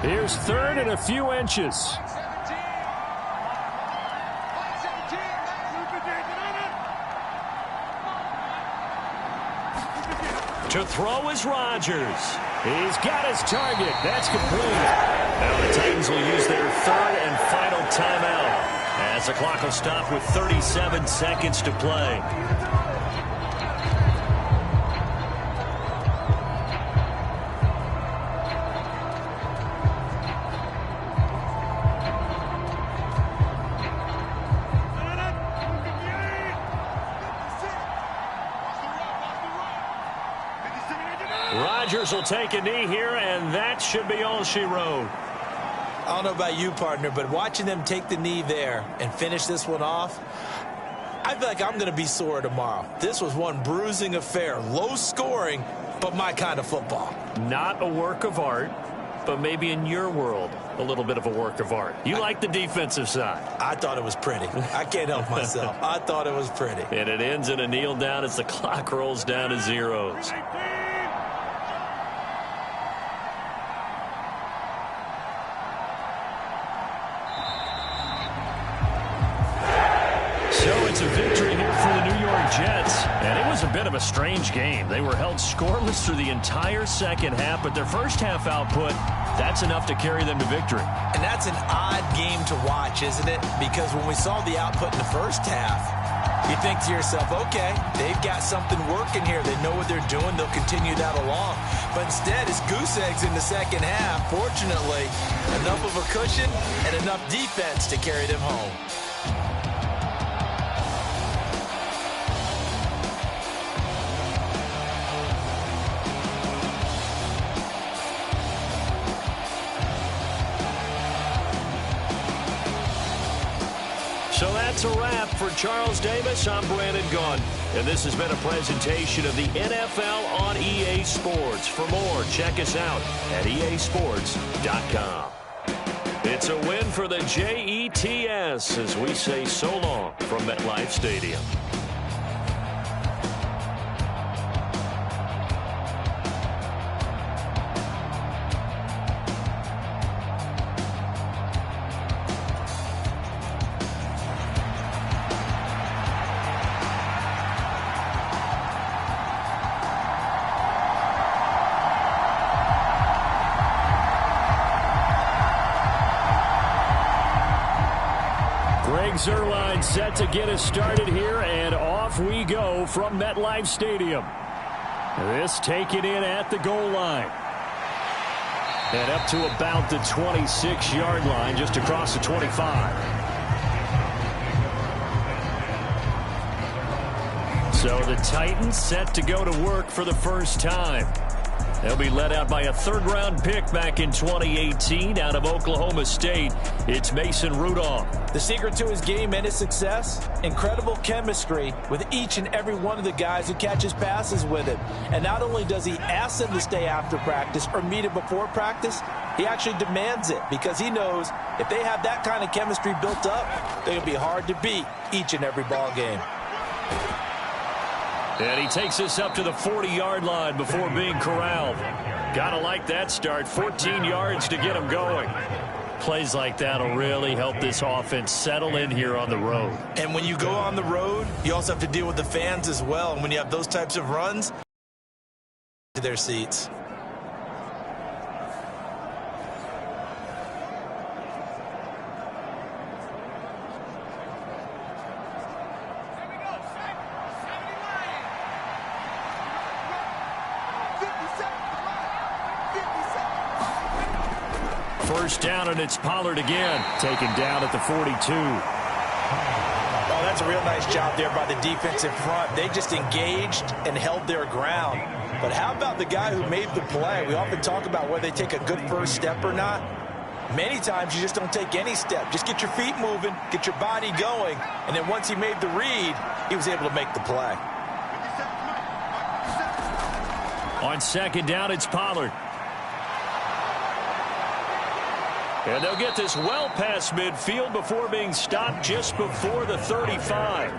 Here's 3rd and a few inches. To throw is Rodgers. He's got his target. That's complete. Now the Titans will use their 3rd and final timeout as the clock will stop with 37 seconds to play. Rodgers will take a knee here, and that should be all she wrote. I don't know about you, partner, but watching them take the knee there and finish this one off, I feel like I'm going to be sore tomorrow. This was one bruising affair. Low scoring, but my kind of football. Not a work of art, but maybe in your world, a little bit of a work of art. You like the defensive side. I thought it was pretty. I can't help myself. I thought it was pretty. And it ends in a kneel down as the clock rolls down to zeros. It's a victory here for the New York Jets, and it was a bit of a strange game. They were held scoreless through the entire second half, but their first half output, that's enough to carry them to victory. And that's an odd game to watch, isn't it? Because when we saw the output in the first half, you think to yourself, okay, they've got something working here. They know what they're doing. They'll continue that along. But instead, it's goose eggs in the second half. Fortunately, enough of a cushion and enough defense to carry them home. So that's a wrap for Charles Davis. I'm Brandon Gunn, and this has been a presentation of the NFL on EA Sports. For more, check us out at easports.com. It's a win for the Jets as we say so long from MetLife Stadium. Zerline set to get us started here, and off we go from MetLife Stadium. This taken in at the goal line. And up to about the 26-yard line, just across the 25. So the Titans set to go to work for the first time. They'll be led out by a third-round pick back in 2018 out of Oklahoma State. It's Mason Rudolph. The secret to his game and his success, incredible chemistry with each and every one of the guys who catches passes with him. And not only does he ask them to stay after practice or meet him before practice, he actually demands it because he knows if they have that kind of chemistry built up, they're going to be hard to beat each and every ball game. And he takes us up to the 40-yard line before being corralled. Gotta like that start. 14 yards to get him going. Plays like that will really help this offense settle in here on the road. And when you go on the road, you also have to deal with the fans as well. And when you have those types of runs, to their seats. First down, and it's Pollard again, taken down at the 42. Oh, that's a real nice job there by the defensive front. They just engaged and held their ground. But how about the guy who made the play? We often talk about whether they take a good first step or not. Many times you just don't take any step. Just get your feet moving, get your body going, and then once he made the read, he was able to make the play. On second down, it's Pollard. And they'll get this well past midfield before being stopped just before the 35.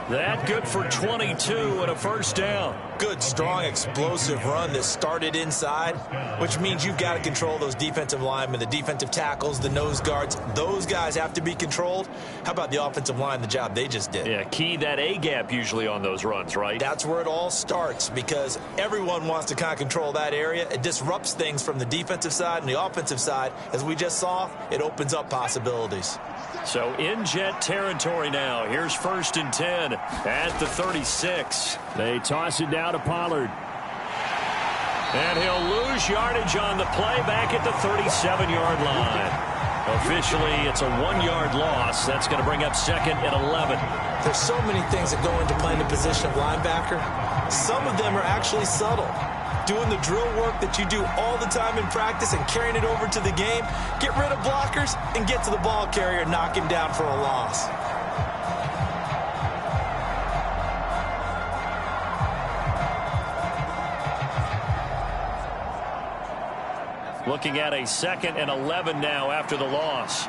That good for 22 and a first down. Good, strong, explosive run that started inside, which means you've got to control those defensive linemen, the defensive tackles, the nose guards. Those guys have to be controlled. How about the offensive line, the job they just did? Yeah, key that A-gap usually on those runs, right? That's where it all starts because everyone wants to kind of control that area. It disrupts things from the defensive side and the offensive side. As we just saw, it opens up possibilities. So in jet territory now. Here's first and 10 at the 36. They toss it down to Pollard. And he'll lose yardage on the play back at the 37-yard line. Officially, it's a 1-yard loss. That's going to bring up second and 11. There's so many things that go into playing the position of linebacker. Some of them are actually subtle. Doing the drill work that you do all the time in practice and carrying it over to the game. Get rid of blockers and get to the ball carrier and knock him down for a loss. Looking at a second and 11 now after the loss.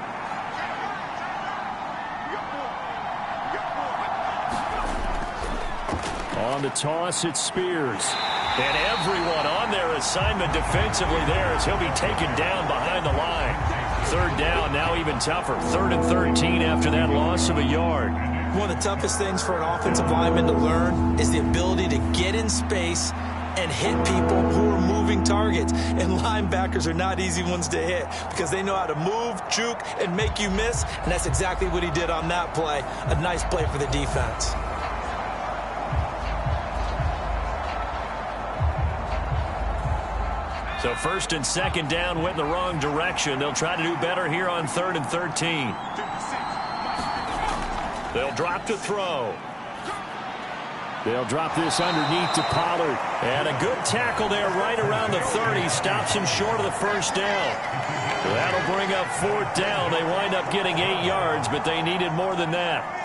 On the toss, it's Spears. And everyone on their assignment defensively there as he'll be taken down behind the line. Third down, now even tougher. 3rd and 13 after that loss of a yard. One of the toughest things for an offensive lineman to learn is the ability to get in space and hit people who are moving targets. And linebackers are not easy ones to hit because they know how to move, juke, and make you miss. And that's exactly what he did on that play. A nice play for the defense. So first and second down went in the wrong direction. They'll try to do better here on 3rd and 13. They'll drop to throw. They'll drop this underneath to Pollard. And a good tackle there right around the 30. Stops him short of the first down. That'll bring up 4th down. They wind up getting 8 yards, but they needed more than that.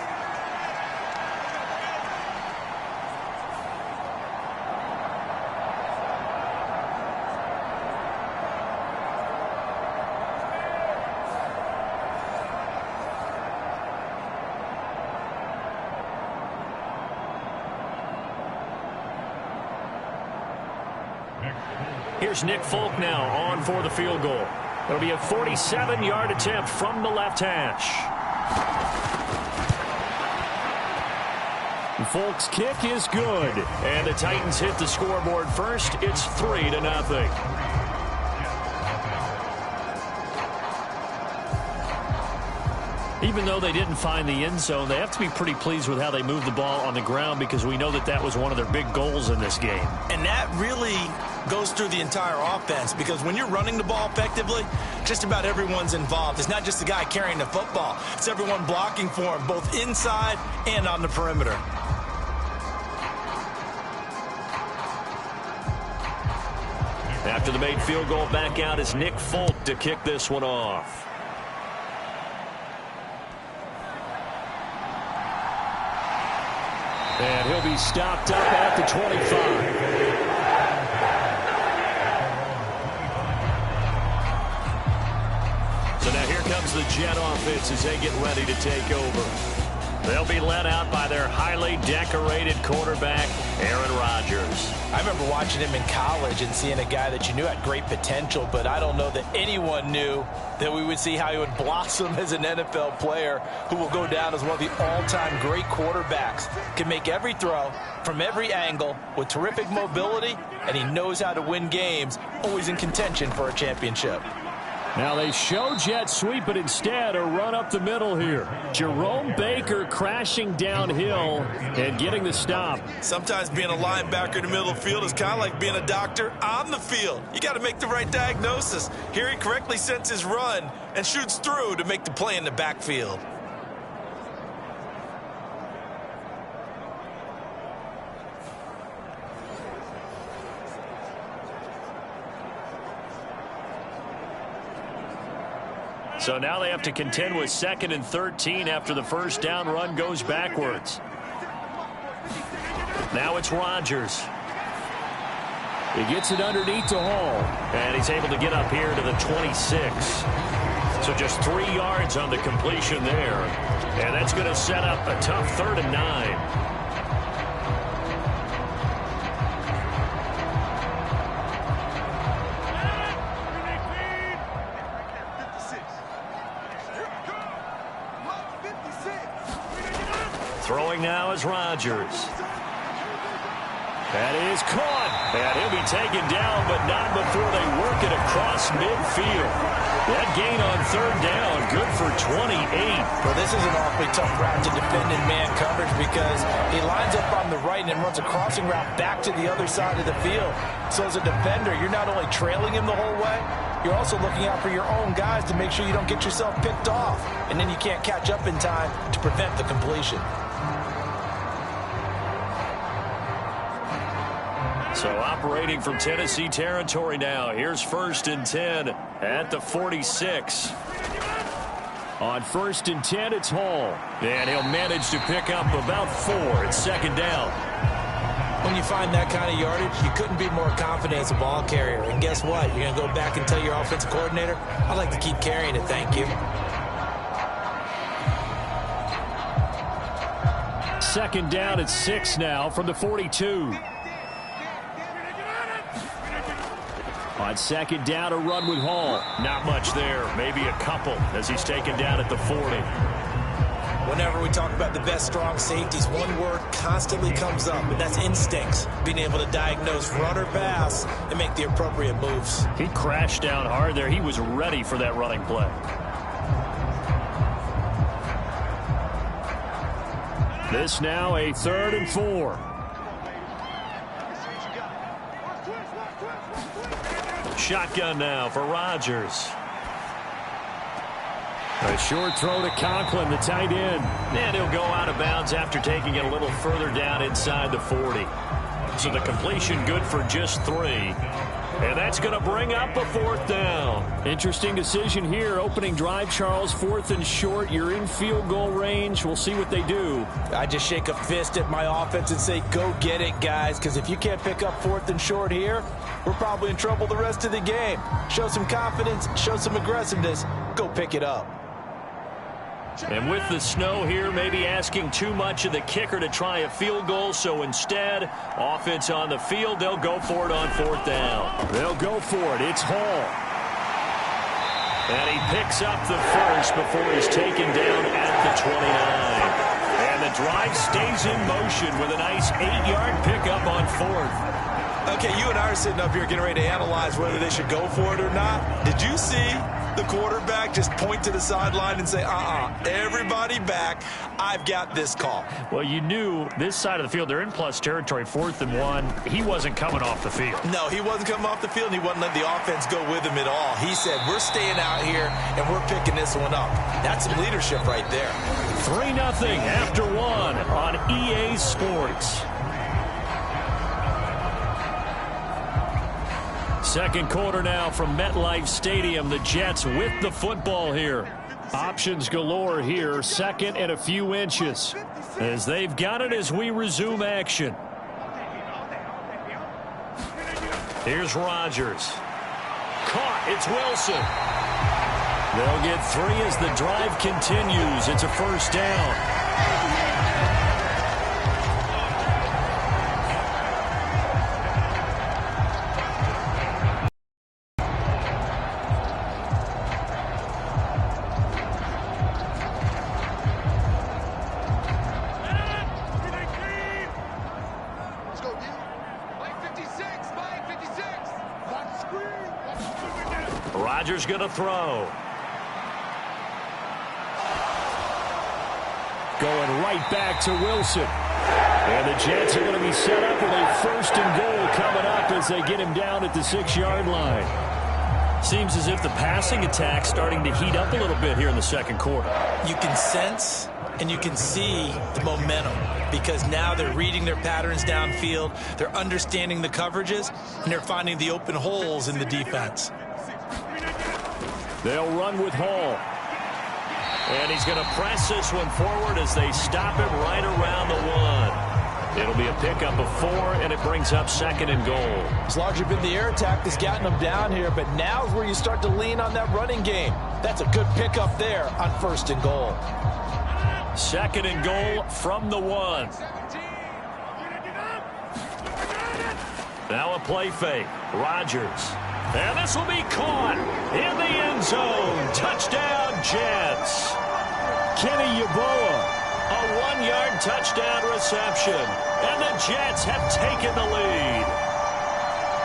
Here's Nick Folk now on for the field goal. It'll be a 47-yard attempt from the left hash. Folk's kick is good. And the Titans hit the scoreboard first. It's 3-0. Even though they didn't find the end zone, they have to be pretty pleased with how they moved the ball on the ground because we know that that was one of their big goals in this game. And that really goes through the entire offense because when you're running the ball effectively, just about everyone's involved. It's not just the guy carrying the football. It's everyone blocking for him, both inside and on the perimeter. After the made field goal, back out is Nick Folk to kick this one off. And he'll be stopped up at the 25. So now here comes the Jet offense as they get ready to take over. They'll be led out by their highly decorated quarterback, Aaron Rodgers. I remember watching him in college and seeing a guy that you knew had great potential, but I don't know that anyone knew that we would see how he would blossom as an NFL player who will go down as one of the all-time great quarterbacks. Can make every throw from every angle with terrific mobility, and he knows how to win games, always in contention for a championship. Now they show jet sweep, but instead a run up the middle here. Jerome Baker crashing downhill and getting the stop. Sometimes being a linebacker in the middle of the field is kind of like being a doctor on the field. You got to make the right diagnosis. Here he correctly sets his run and shoots through to make the play in the backfield. So now they have to contend with 2nd and 13 after the first down run goes backwards. Now it's Rodgers. He gets it underneath to Hall. And he's able to get up here to the 26. So just 3 yards on the completion there. And that's going to set up a tough 3rd and 9. Throwing now is Rodgers. That is caught. And he'll be taken down, but not before they work it across midfield. That gain on 3rd down, good for 28. Well, this is an awfully tough route to defend in man coverage because he lines up on the right and then runs a crossing route back to the other side of the field. So as a defender, you're not only trailing him the whole way, you're also looking out for your own guys to make sure you don't get yourself picked off. And then you can't catch up in time to prevent the completion. So operating from Tennessee territory now. Here's 1st and 10 at the 46. On 1st and 10, it's Hall. And he'll manage to pick up about 4. It's 2nd down. When you find that kind of yardage, you couldn't be more confident as a ball carrier. And guess what? You're going to go back and tell your offensive coordinator, I'd like to keep carrying it, thank you. 2nd down at 6 now from the 42. On 2nd down, a run with Hall. Not much there, maybe a couple as he's taken down at the 40. Whenever we talk about the best strong safeties, one word constantly comes up, and that's instincts. Being able to diagnose run or pass and make the appropriate moves. He crashed down hard there. He was ready for that running play. This now a 3rd and 4. Shotgun now for Rodgers. A short throw to Conklin, the tight end. And he'll go out of bounds after taking it a little further down inside the 40. So the completion good for just 3. And that's going to bring up a 4th down. Interesting decision here. Opening drive, Charles. 4th and short. You're in field goal range. We'll see what they do. I just shake a fist at my offense and say, go get it, guys. Because if you can't pick up 4th and short here, we're probably in trouble the rest of the game. Show some confidence. Show some aggressiveness. Go pick it up. And with the snow here, maybe asking too much of the kicker to try a field goal. So instead, offense on the field, they'll go for it on 4th down. They'll go for it. It's Hall. And he picks up the first before he's taken down at the 29. And the drive stays in motion with a nice 8-yard pickup on 4th. Okay, you and I are sitting up here getting ready to analyze whether they should go for it or not. Did you see the quarterback just point to the sideline and say, everybody back, I've got this call? Well, you knew this side of the field, they're in plus territory, 4th and 1. He wasn't coming off the field. No, he wasn't coming off the field, and he wasn't letting the offense go with him at all. He said, we're staying out here, and we're picking this one up. That's some leadership right there. 3-0 after 1 on EA Sports. Second quarter now from MetLife Stadium. The Jets with the football here. Options galore here. Second and a few inches. As they've got it as we resume action. Here's Rodgers. Caught. It's Wilson. They'll get 3 as the drive continues. It's a first down. Rodgers going to throw. Going right back to Wilson. And the Jets are going to be set up with a first and goal coming up as they get him down at the 6-yard line. Seems as if the passing attack's starting to heat up a little bit here in the second quarter. You can sense and you can see the momentum because now they're reading their patterns downfield, they're understanding the coverages, and they're finding the open holes in the defense. They'll run with Hall. And he's going to press this one forward as they stop it right around the 1. It'll be a pickup of 4, and it brings up second and goal. It's largely been the air attack that's gotten them down here, but now's where you start to lean on that running game. That's a good pickup there on first and goal. Second and goal from the 1. Now a play fake. Rodgers. And this will be caught in the end zone. Touchdown, Jets. Kenny Yeboah, a 1-yard touchdown reception. And the Jets have taken the lead.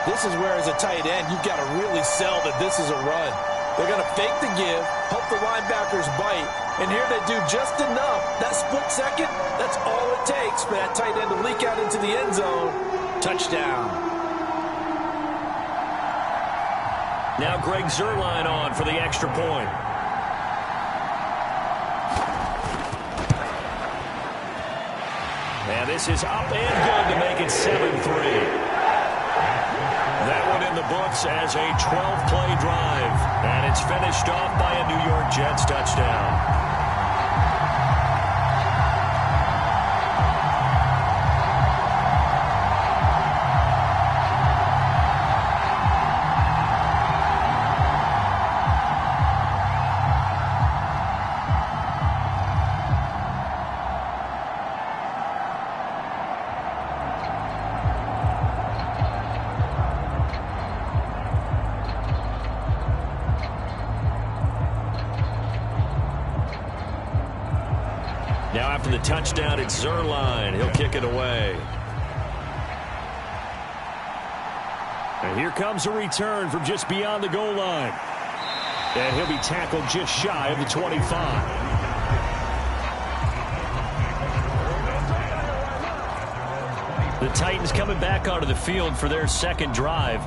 This is where, as a tight end, you've got to really sell that this is a run. They're going to fake the give, hope the linebackers bite, and here they do just enough. That split second, that's all it takes for that tight end to leak out into the end zone. Touchdown. Now Greg Zuerlein on for the extra point. And this is up and good to make it 7-3. That one in the books as a 12-play drive. And it's finished off by a New York Jets touchdown. Now after the touchdown, it's Zuerlein. He'll kick it away. And here comes a return from just beyond the goal line. And he'll be tackled just shy of the 25. The Titans coming back onto the field for their second drive.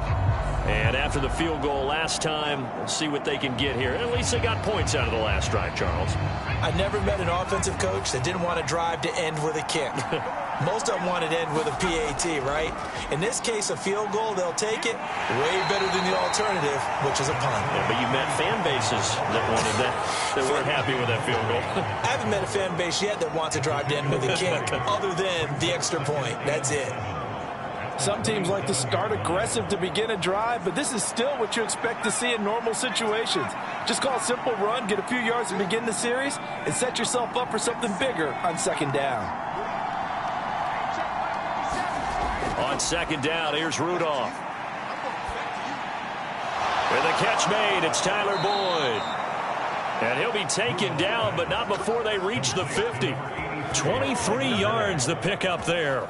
And after the field goal last time, we'll see what they can get here. At least they got points out of the last drive, Charles. I never met an offensive coach that didn't want to drive to end with a kick. Most of them wanted to end with a PAT, right? In this case, a field goal, they'll take it way better than the alternative, which is a punt. Yeah, but you met fan bases that wanted that, that weren't happy with that field goal. I haven't met a fan base yet that wants to drive to end with a kick, other than the extra point. That's it. Some teams like to start aggressive to begin a drive, but this is still what you expect to see in normal situations. Just call a simple run, get a few yards to begin the series, and set yourself up for something bigger on second down. On second down, here's Rudolph. With a catch made, it's Tyler Boyd. And he'll be taken down, but not before they reach the 50. 23 yards the pickup there.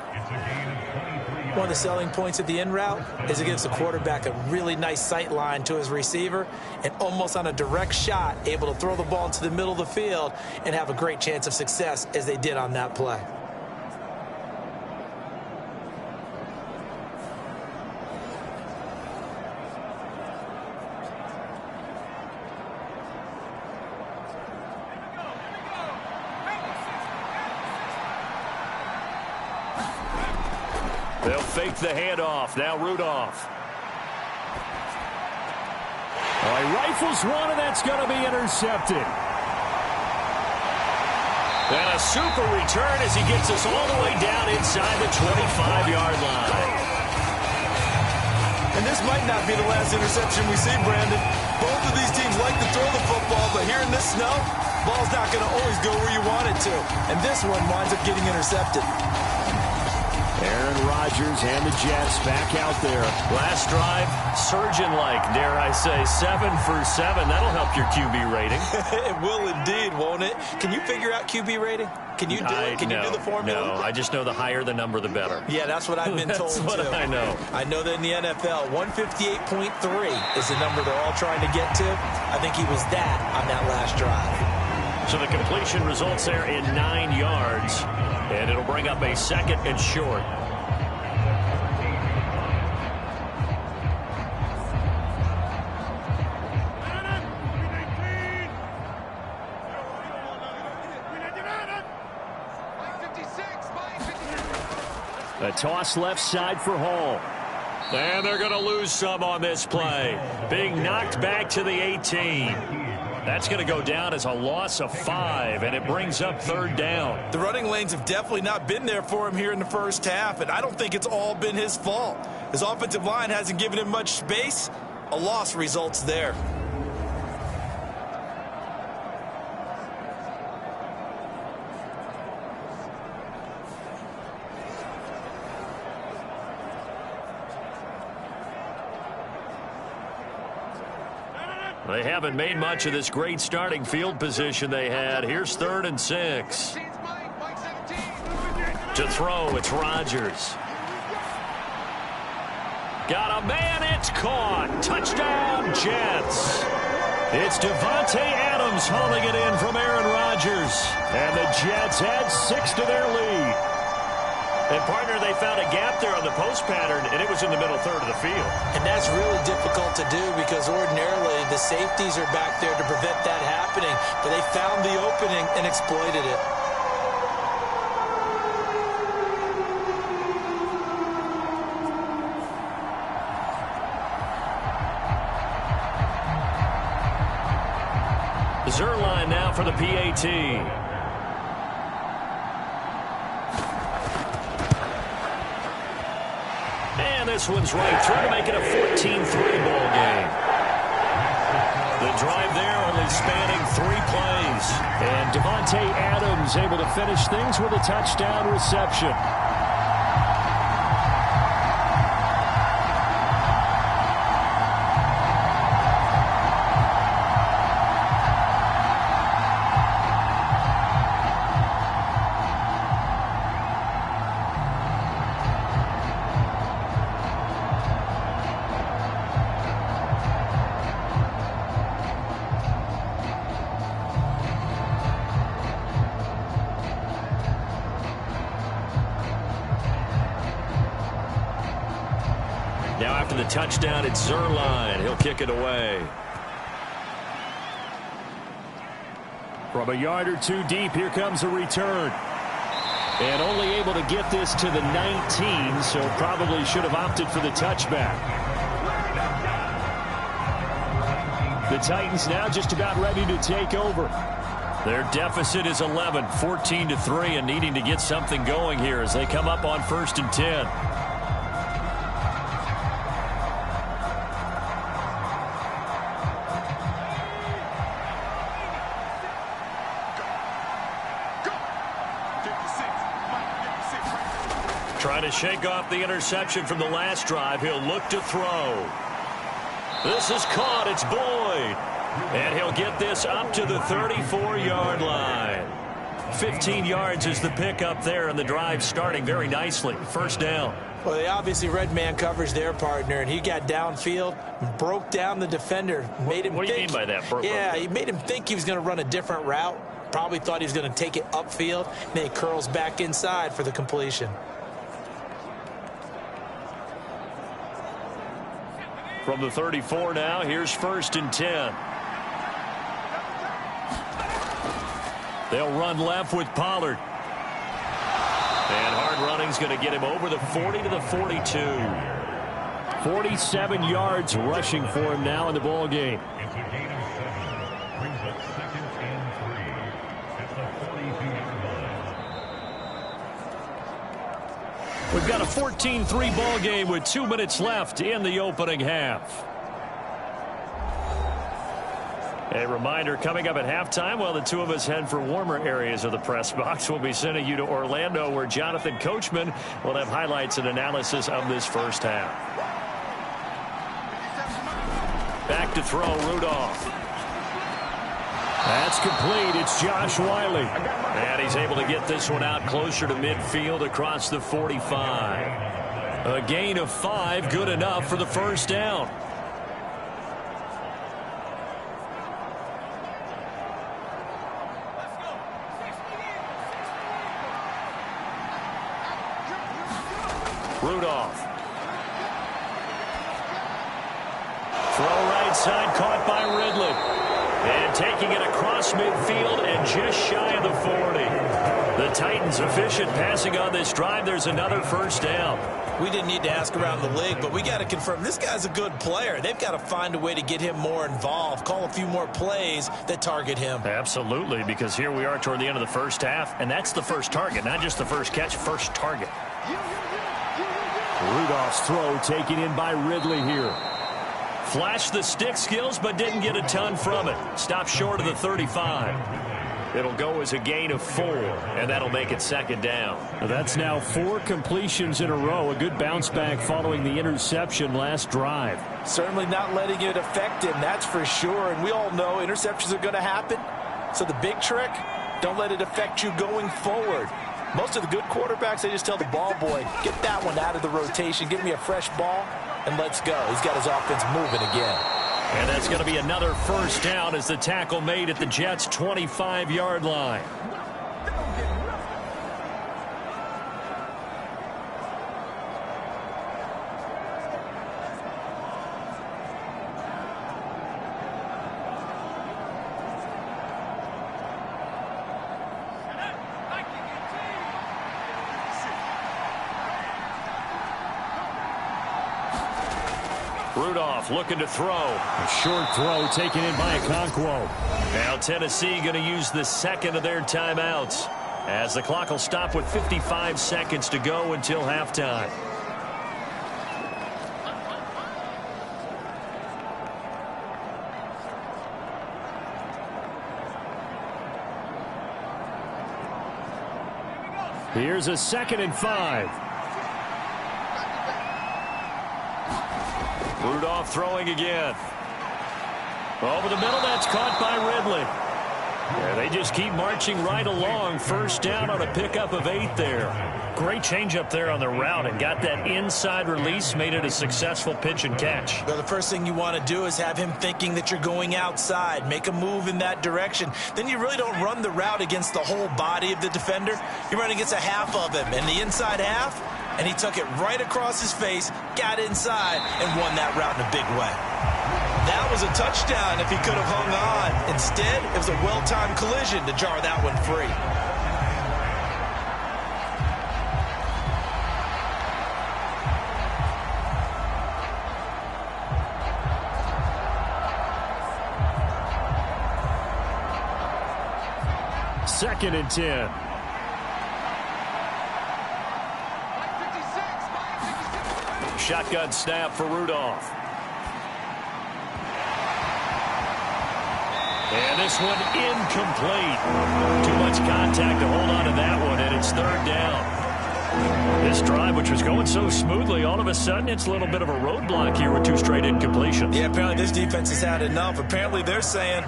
One of the selling points of the in route is it gives the quarterback a really nice sight line to his receiver and almost on a direct shot able to throw the ball into the middle of the field and have a great chance of success as they did on that play. They'll fake the handoff. Now Rudolph. Oh, he rifles one, and that's going to be intercepted. And a super return as he gets us all the way down inside the 25-yard line. And this might not be the last interception we see, Brandon. Both of these teams like to throw the football, but here in this snow, ball's not going to always go where you want it to. And this one winds up getting intercepted. Aaron Rodgers and the Jets back out there. Last drive, surgeon-like, dare I say, 7 for 7. That'll help your QB rating. It will indeed, won't it? Can you figure out QB rating? Can you do it? Can you do the formula? No, I just know the higher the number, the better. Yeah, that's what I've been told, That's what I know. I know that in the NFL, 158.3 is the number they're all trying to get to. I think he was that on that last drive. So the completion results there in 9 yards, and it'll bring up a 2nd and short. A toss left side for Hall. And they're going to lose some on this play. Being knocked back to the 18. That's going to go down as a loss of 5, and it brings up 3rd down. The running lanes have definitely not been there for him here in the first half, and I don't think it's all been his fault. His offensive line hasn't given him much space. A loss results there. They haven't made much of this great starting field position they had. Here's 3rd and 6. To throw, it's Rodgers. Got a man, it's caught. Touchdown, Jets. It's Davante Adams hauling it in from Aaron Rodgers. And the Jets add 6 to their lead. And, partner, they found a gap there on the post pattern, and it was in the middle 3rd of the field. And that's really difficult to do because ordinarily the safeties are back there to prevent that happening. But they found the opening and exploited it. Zerline now for the PAT. This one's right through to make it a 14-3 ball game. The drive there only spanning 3 plays. And Davante Adams able to finish things with a touchdown reception. Now after the touchdown, it's Zerline. He'll kick it away. From a yard or 2 deep, here comes a return. And only able to get this to the 19, so probably should have opted for the touchback. The Titans now just about ready to take over. Their deficit is 11, 14-3, and needing to get something going here as they come up on 1st and 10. Trying to shake off the interception from the last drive. He'll look to throw. This is caught. It's Boyd. And he'll get this up to the 34-yard line. 15 yards is the pickup there, and the drive starting very nicely. 1st down. Well, they obviously read man coverage their partner, and he got downfield, broke down the defender, made him What do you mean by that? Yeah, he made him think he was going to run a different route. Probably thought he was going to take it upfield, and then he curls back inside for the completion. From the 34 now, here's 1st and 10. They'll run left with Pollard. And hard running's going to get him over the 40 to the 42. 47 yards rushing for him now in the ball game. It's a gain of 7. Brings up 2nd and 3 at the 42-yard line. We've got a 14-3 ball game with 2 minutes left in the opening half. A reminder, coming up at halftime, while the two of us head for warmer areas of the press box, we'll be sending you to Orlando, where Jonathan Coachman will have highlights and analysis of this first half. Back to throw, Rudolph. That's complete. It's Josh Wiley. And he's able to get this one out closer to midfield across the 45. A gain of 5, good enough for the first down. Rudolph. Throw right side, caught by Ridley. And taking it across midfield and just shy of the 40. The Titans efficient passing on this drive. There's another first down. We didn't need to ask around the league, but we got to confirm this guy's a good player. They've got to find a way to get him more involved, call a few more plays that target him. Absolutely, because here we are toward the end of the first half, and that's the first target, not just the first catch, first target. Rudolph's throw taken in by Ridley here. Flashed the stick skills, but didn't get a ton from it. Stopped short of the 35. It'll go as a gain of 4, and that'll make it second down. That's now 4 completions in a row. A good bounce back following the interception last drive. Certainly not letting it affect him, that's for sure. And we all know interceptions are going to happen. So the big trick, don't let it affect you going forward. Most of the good quarterbacks, they just tell the ball boy, get that one out of the rotation, give me a fresh ball, and let's go. He's got his offense moving again. And that's going to be another first down as the tackle made at the Jets' 25-yard line. Rudolph looking to throw. A short throw taken in by Okonkwo. Now Tennessee going to use the second of their timeouts, as the clock will stop with 55 seconds to go until halftime. Here's a 2nd and 5. Rudolph throwing again. Over the middle, that's caught by Ridley. Yeah, they just keep marching right along. First down on a pickup of 8 there. Great change up there on the route and got that inside release, made it a successful pitch and catch. Well, the first thing you want to do is have him thinking that you're going outside, make a move in that direction. Then you really don't run the route against the whole body of the defender. You run against a half of him, and the inside half, and he took it right across his face, got inside, and won that route in a big way. That was a touchdown if he could have hung on. Instead, it was a well-timed collision to jar that one free. Second and 10. Shotgun snap for Rudolph. And this one incomplete. Too much contact to hold on to that one, and it's third down. This drive, which was going so smoothly, all of a sudden it's a little bit of a roadblock here with 2 straight incompletions. Yeah, apparently this defense has had enough. Apparently they're saying,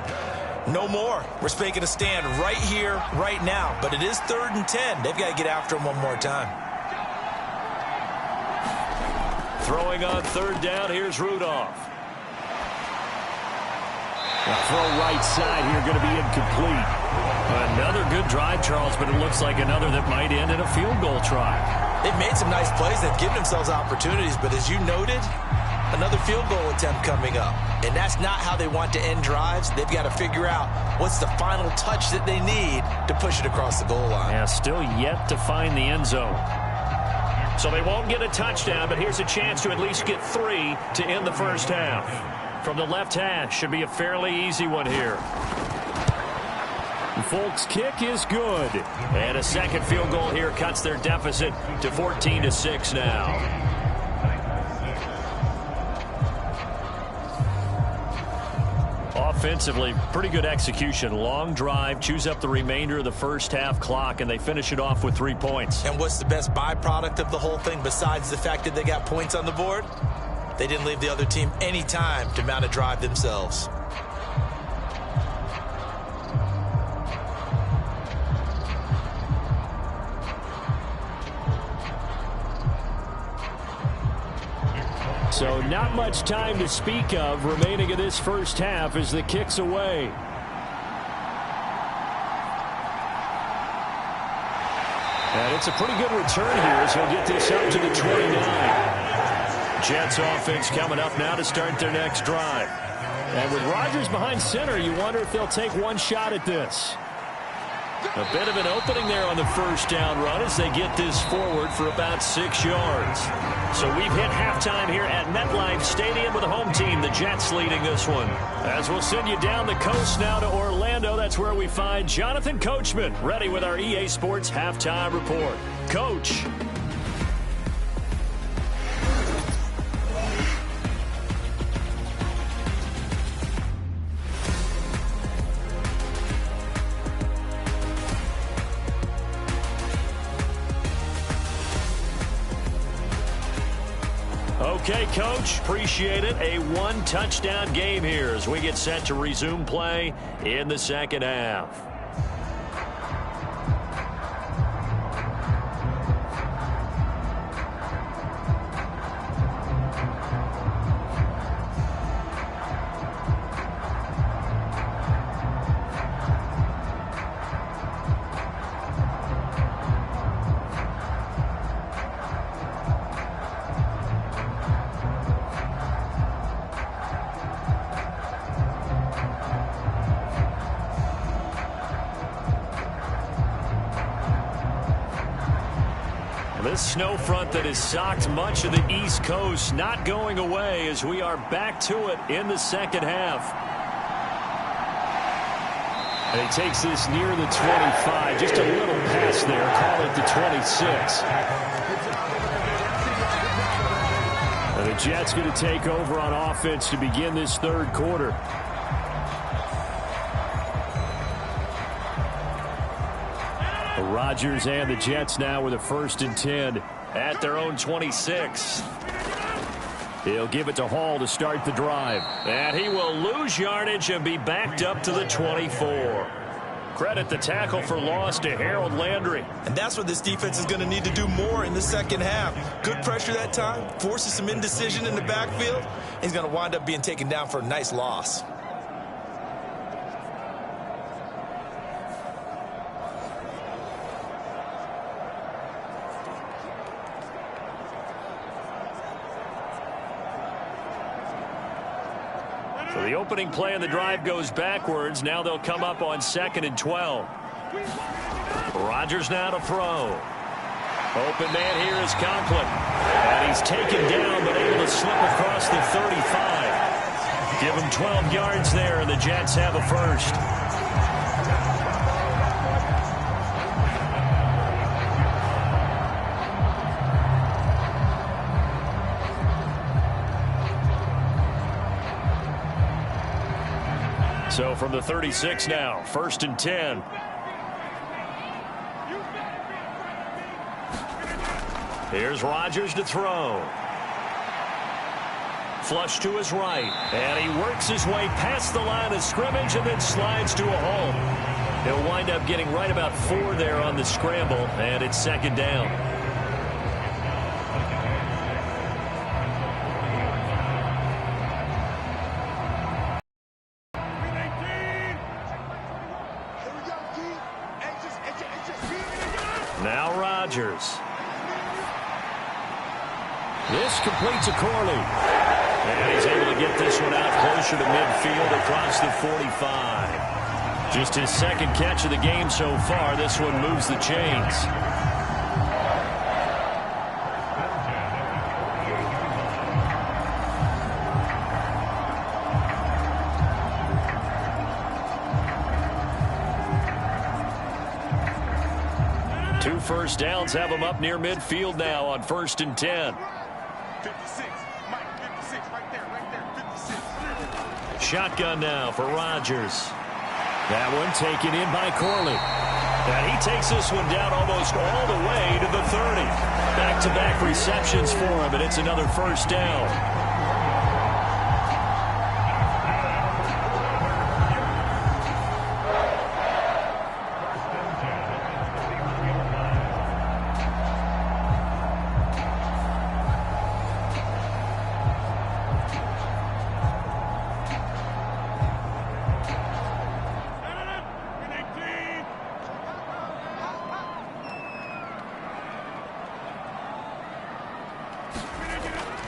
no more. We're making a stand right here, right now. But it is 3rd and 10. They've got to get after him one more time. Throwing on third down, here's Rudolph. Throw right side here, going to be incomplete. Another good drive, Charles, but it looks like another that might end in a field goal try. They've made some nice plays. They've given themselves opportunities, but as you noted, another field goal attempt coming up. And that's not how they want to end drives. They've got to figure out what's the final touch that they need to push it across the goal line. Yeah, still yet to find the end zone. So they won't get a touchdown, but here's a chance to at least get 3 to end the first half. From the left hash, should be a fairly easy one here. Folk's kick is good. And a second field goal here cuts their deficit to 14-6 now. Offensively, pretty good execution. Long drive, chews up the remainder of the first half clock, and they finish it off with 3 points. And what's the best byproduct of the whole thing besides the fact that they got points on the board? They didn't leave the other team any time to mount a drive themselves. So not much time to speak of remaining in this first half as the kick's away. And it's a pretty good return here as he'll get this up to the 29. Jets offense coming up now to start their next drive. And with Rodgers behind center, you wonder if they'll take one shot at this. A bit of an opening there on the first down run as they get this forward for about 6 yards. So we've hit halftime here at MetLife Stadium with the home team, the Jets, leading this one. As we'll send you down the coast now to Orlando, that's where we find Jonathan Coachman, ready with our EA Sports halftime report. Coach. Okay, Coach, appreciate it. A one-touchdown game here as we get set to resume play in the second half. This snow front that has socked much of the East Coast not going away as we are back to it in the second half. And he takes this near the 25. Just a little pass there. Call it the 26. And the Jets going to take over on offense to begin this third quarter. Rodgers and the Jets now with a 1st and 10 at their own 26. He'll give it to Hall to start the drive. And he will lose yardage and be backed up to the 24. Credit the tackle for loss to Harold Landry. And that's what this defense is going to need to do more in the second half. Good pressure that time, forces some indecision in the backfield. He's going to wind up being taken down for a nice loss. So the opening play of the drive goes backwards. Now they'll come up on 2nd and 12. Rodgers now to throw. Open man here is Conklin. And he's taken down but able to slip across the 35. Give him 12 yards there, and the Jets have a first. So from the 36 now, 1st and 10. Here's Rodgers to throw. Flush to his right. And he works his way past the line of scrimmage and then slides to a hole. He'll wind up getting right about 4 there on the scramble, and it's 2nd down. Now Rodgers. This completes a Corley. And he's able to get this one out closer to midfield across the 45. Just his 2nd catch of the game so far. This one moves the chains. first downs have them up near midfield now on 1st and 10. 56, Mike, 56, right there, 56. Shotgun now for Rodgers. That one taken in by Corley. And he takes this one down almost all the way to the 30. Back-to-back receptions for him, and it's another first down.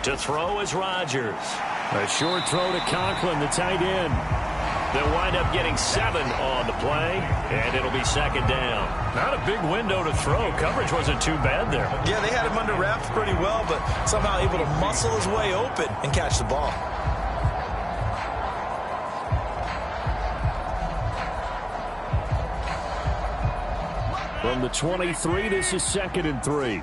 To throw is Rodgers. A short throw to Conklin, the tight end. They'll wind up getting 7 on the play, and it'll be 2nd down. Not a big window to throw. Coverage wasn't too bad there. Yeah, they had him under wraps pretty well, but somehow able to muscle his way open and catch the ball. From the 23, this is 2nd and 3.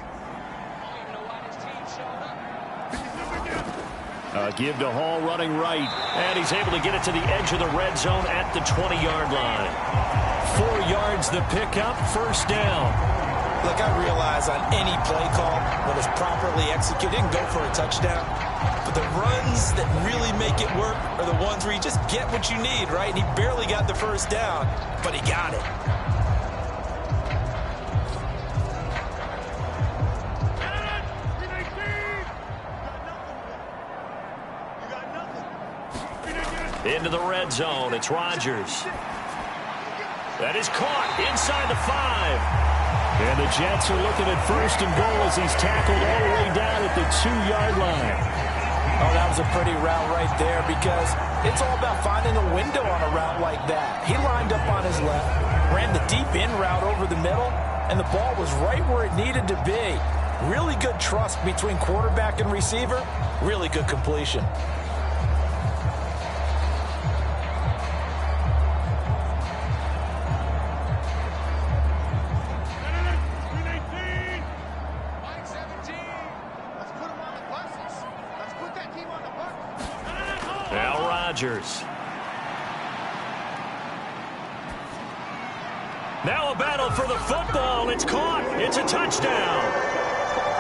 Give to Hall running right. And he's able to get it to the edge of the red zone at the 20-yard line. 4 yards the pickup, first down. Look, I realize on any play call, when it's properly executed, go for a touchdown. But the runs that really make it work are the ones where you just get what you need, right? And he barely got the first down, but he got it. Into the red zone, it's Rodgers. That is caught inside the 5. And the Jets are looking at 1st and goal as he's tackled all the way down at the 2-yard line. Oh, that was a pretty route right there because it's all about finding a window on a route like that. He lined up on his left, ran the deep in route over the middle, and the ball was right where it needed to be. Really good trust between quarterback and receiver. Really good completion. Rodgers. Now a battle for the football. It's caught. It's a touchdown.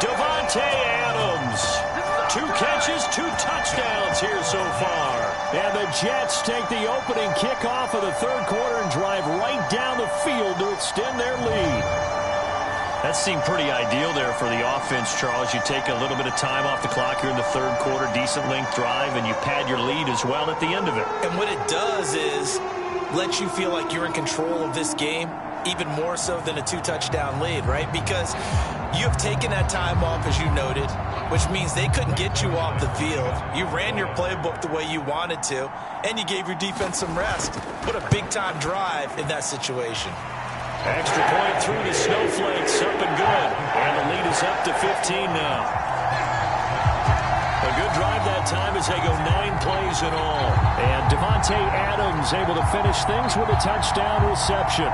Davante Adams. 2 catches, 2 touchdowns here so far. And the Jets take the opening kickoff of the 3rd quarter and drive right down the field to extend their lead. That seemed pretty ideal there for the offense, Charles. You take a little bit of time off the clock here in the 3rd quarter, decent length drive, and you pad your lead as well at the end of it. And what it does is let you feel like you're in control of this game, even more so than a 2-touchdown lead, right? Because you have taken that time off, as you noted, which means they couldn't get you off the field. You ran your playbook the way you wanted to, and you gave your defense some rest. What a big-time drive in that situation. Extra point through the Snowflakes, up and good. And the lead is up to 15 now. A good drive that time as they go 9 plays in all. And Davante Adams able to finish things with a touchdown reception.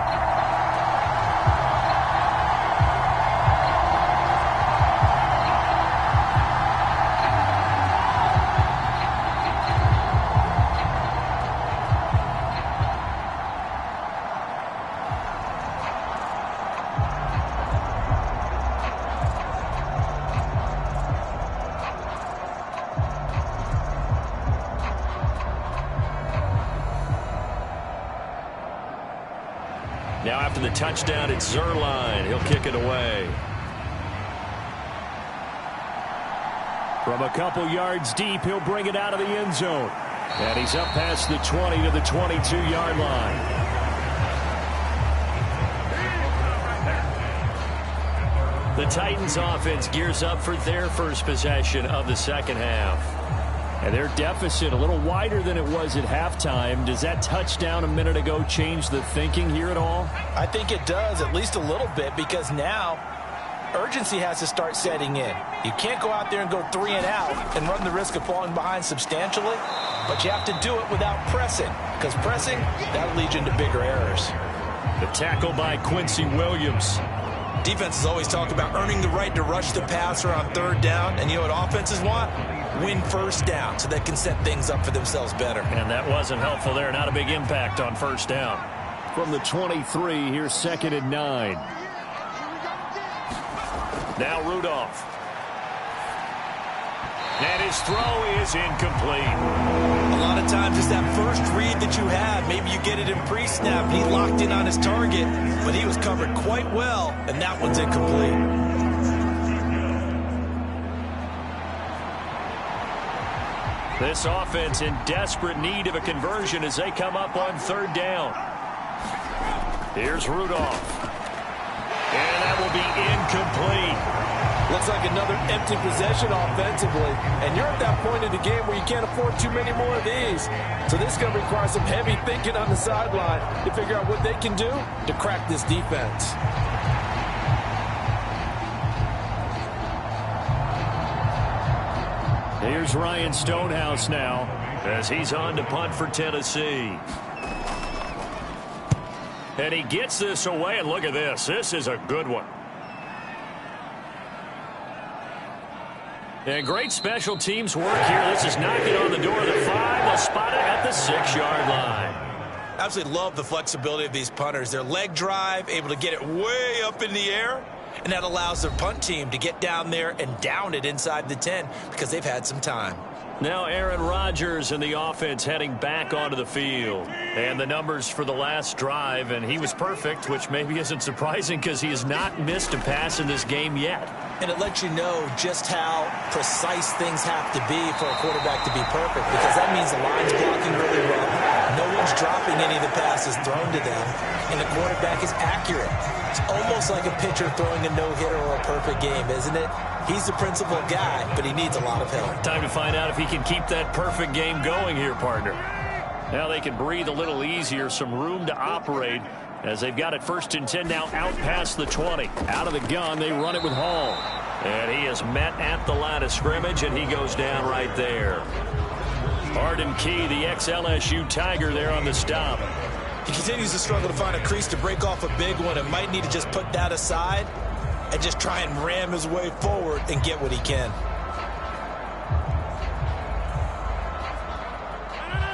Now after the touchdown, it's Zerline. He'll kick it away. From a couple yards deep, he'll bring it out of the end zone. And he's up past the 20 to the 22-yard line. The Titans offense gears up for their first possession of the 2nd half. And their deficit a little wider than it was at halftime. Does that touchdown a minute ago change the thinking here at all? I think it does, at least a little bit, because now urgency has to start setting in. You can't go out there and go 3 and out and run the risk of falling behind substantially, but you have to do it without pressing, because pressing, that'll lead you into bigger errors. The tackle by Quincy Williams. Defenses always talk about earning the right to rush the passer on third down. And you know what offenses want? Win first down so they can set things up for themselves better. And that wasn't helpful there. Not a big impact on first down. From the 23, here's 2nd and 9. Now Rudolph. And his throw is incomplete. A lot of times it's that first read that you have. Maybe you get it in pre-snap. He locked in on his target, but he was covered quite well, and that one's incomplete. This offense in desperate need of a conversion as they come up on third down. Here's Rudolph. And that will be incomplete. Looks like another empty possession offensively. And you're at that point in the game where you can't afford too many more of these. So this is going to require some heavy thinking on the sideline to figure out what they can do to crack this defense. Here's Ryan Stonehouse now as he's on to punt for Tennessee. And he gets this away, and look at this. This is a good one. And great special teams work here. This is knocking on the door of the 5. They'll spot it at the 6-yard line. Absolutely love the flexibility of these punters. Their leg drive, able to get it way up in the air, and that allows their punt team to get down there and down it inside the 10 because they've had some time. Now Aaron Rodgers and the offense heading back onto the field. And the numbers for the last drive, and he was perfect, which maybe isn't surprising because he has not missed a pass in this game yet. And it lets you know just how precise things have to be for a quarterback to be perfect, because that means the line's blocking really well. No one's dropping any of the passes thrown to them, and the quarterback is accurate. It's almost like a pitcher throwing a no-hitter or a perfect game, isn't it? He's the principal guy, but he needs a lot of help. Time to find out if he can keep that perfect game going here, partner. Now they can breathe a little easier, some room to operate as they've got it 1st and 10 now out past the 20. Out of the gun, they run it with Hall. And he is met at the line of scrimmage, and he goes down right there. Arden Key, the ex-LSU Tiger, there on the stop. He continues to struggle to find a crease to break off a big one and might need to just put that aside and just try and ram his way forward and get what he can.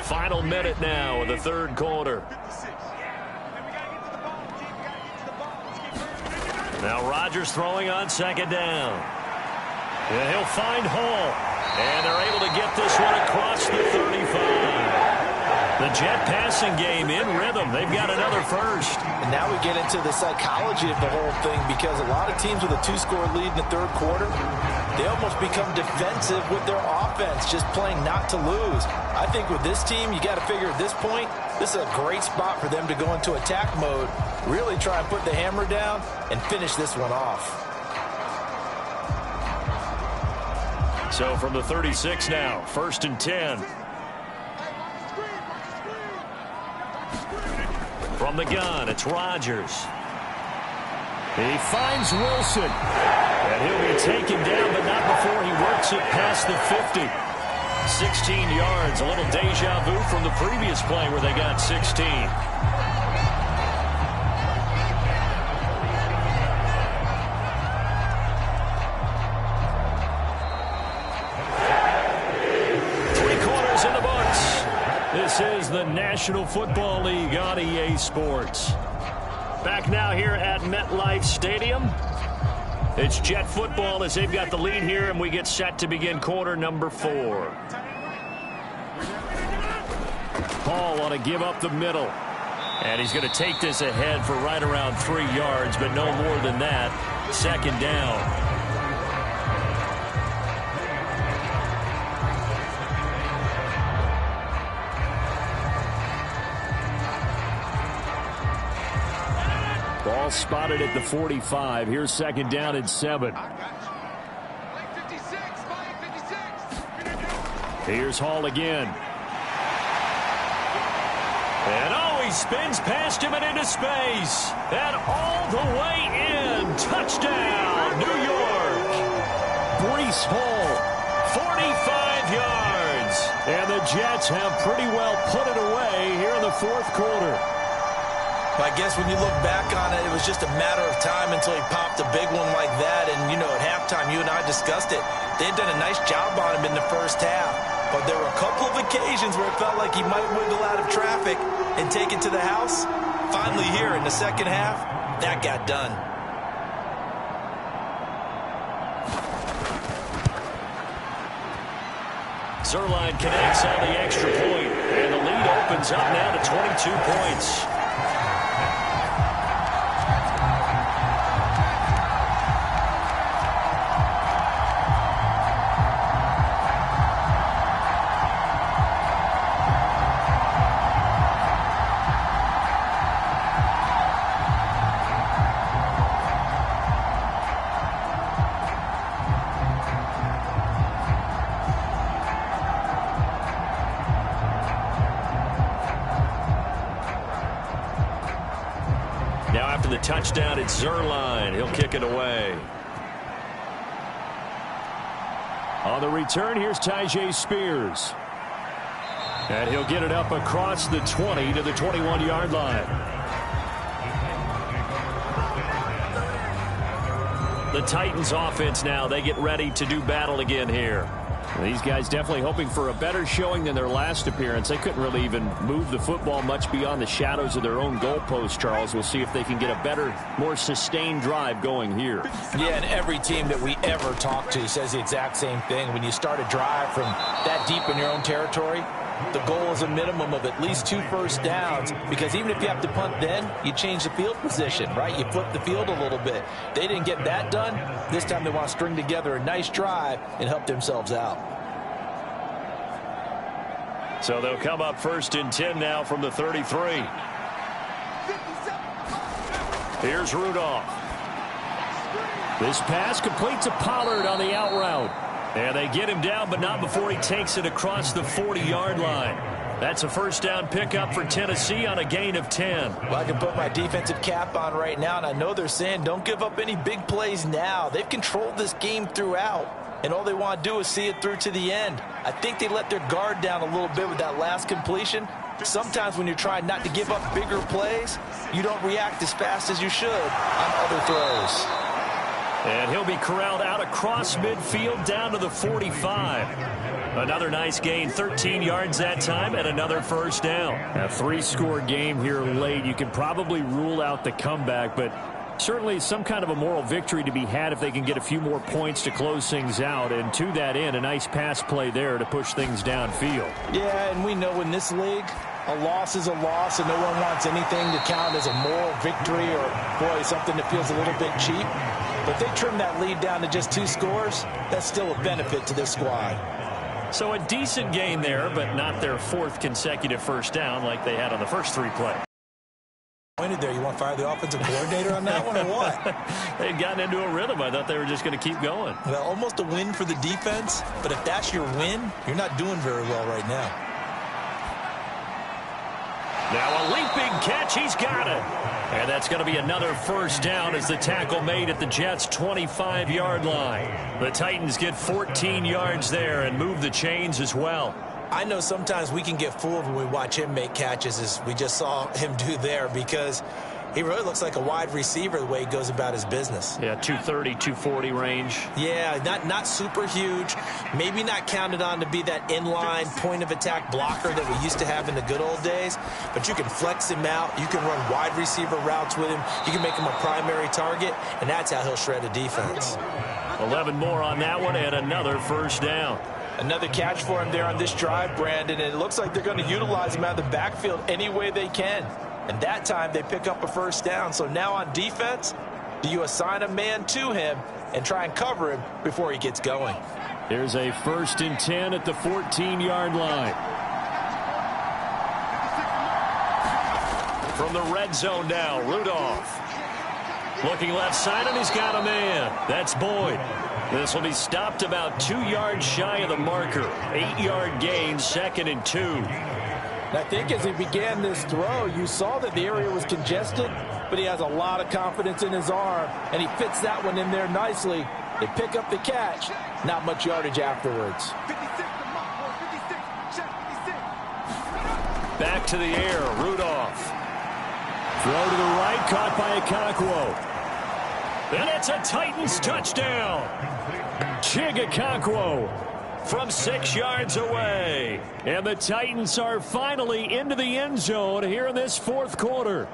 Final minute now of the 3rd quarter. Now Rodgers throwing on 2nd down. And he'll find Hall. And they're able to get this one across the 35. The Jet passing game in rhythm. They've got another first. And now we get into the psychology of the whole thing, because a lot of teams with a 2-score lead in the 3rd quarter, they almost become defensive with their offense, just playing not to lose. I think with this team, you got to figure at this point, this is a great spot for them to go into attack mode, really try and put the hammer down and finish this one off. So from the 36 now, 1st and 10. From the gun, it's Rodgers. He finds Wilson. And he'll be taken down, but not before he works it past the 50. 16 yards, a little deja vu from the previous play where they got 16. This is the National Football League on EA Sports. Back now here at MetLife Stadium. It's Jet football as they've got the lead here, and we get set to begin quarter number 4. Paul want to give up the middle. And he's going to take this ahead for right around 3 yards, but no more than that. 2nd down. Ball spotted at the 45. Here's 2nd down and 7. Here's Hall again. And he spins past him and into space. And all the way in. Touchdown, New York. Breece Hall. 45 yards. And the Jets have pretty well put it away here in the 4th quarter. I guess when you look back on it, it was just a matter of time until he popped a big one like that. And, you know, at halftime, you and I discussed it. They'd done a nice job on him in the first half. But there were a couple of occasions where it felt like he might wiggle out of traffic and take it to the house. Finally here in the second half, that got done. Zerline connects on the extra point, and the lead opens up now to 22 points. The touchdown, it's Zerline. He'll kick it away. On the return, here's Tyjae Spears. And he'll get it up across the 20 to the 21-yard line. The Titans offense now, they get ready to do battle again here. These guys definitely hoping for a better showing than their last appearance. They couldn't really even move the football much beyond the shadows of their own goalpost, Charles. We'll see if they can get a better, more sustained drive going here. Yeah, and every team that we ever talk to says the exact same thing. When you start a drive from that deep in your own territory, the goal is a minimum of at least 2 first downs, because even if you have to punt then, you change the field position, right? You flip the field a little bit. They didn't get that done. This time they want to string together a nice drive and help themselves out. So they'll come up 1st and 10 now from the 33. Here's Rudolph. This pass completes a Pollard on the out route. And they get him down, but not before he takes it across the 40-yard line. That's a first down pickup for Tennessee on a gain of 10. Well, I can put my defensive cap on right now, and I know they're saying don't give up any big plays now. They've controlled this game throughout, and all they want to do is see it through to the end. I think they let their guard down a little bit with that last completion. Sometimes when you're trying not to give up bigger plays, you don't react as fast as you should on other throws. And he'll be corralled out across midfield down to the 45. Another nice gain, 13 yards that time, and another first down. A 3-score game here late. You can probably rule out the comeback, but certainly some kind of a moral victory to be had if they can get a few more points to close things out. And to that end, a nice pass play there to push things downfield. Yeah, and we know in this league, a loss is a loss, and no one wants anything to count as a moral victory or, boy, something that feels a little bit cheap. But they trim that lead down to just 2 scores. That's still a benefit to this squad. So a decent gain there, but not their 4th consecutive first down like they had on the first 3 plays. Pointed there. You want to fire the offensive coordinator on that one or what? They'd gotten into a rhythm. I thought they were just going to keep going. Well, almost a win for the defense, but if that's your win, you're not doing very well right now. Now a leaping catch. He's got it. And that's going to be another first down as the tackle made at the Jets' 25-yard line. The Titans get 14 yards there and move the chains as well. I know sometimes we can get fooled when we watch him make catches, as we just saw him do there, because he really looks like a wide receiver the way he goes about his business. Yeah, 230, 240 range. Yeah, not super huge. Maybe not counted on to be that inline point-of-attack blocker that we used to have in the good old days. But you can flex him out. You can run wide receiver routes with him. You can make him a primary target, and that's how he'll shred a defense. 11 more on that one, and another first down. Another catch for him there on this drive, Brandon, and it looks like they're going to utilize him out of the backfield any way they can. And that time they pick up a first down. So now on defense, do you assign a man to him and try and cover him before he gets going? There's a 1st and 10 at the 14-yard line. From the red zone now, Rudolph. Looking left side, and he's got a man. That's Boyd. This will be stopped about 2 yards shy of the marker. 8-yard gain, 2nd and 2. And I think as he began this throw, you saw that the area was congested, but he has a lot of confidence in his arm, and he fits that one in there nicely. They pick up the catch, not much yardage afterwards. Back to the air, Rudolph. Throw to the right, caught by Okonkwo. And it's a Titans touchdown. Okonkwo from 6 yards away. And the Titans are finally into the end zone here in this fourth quarter.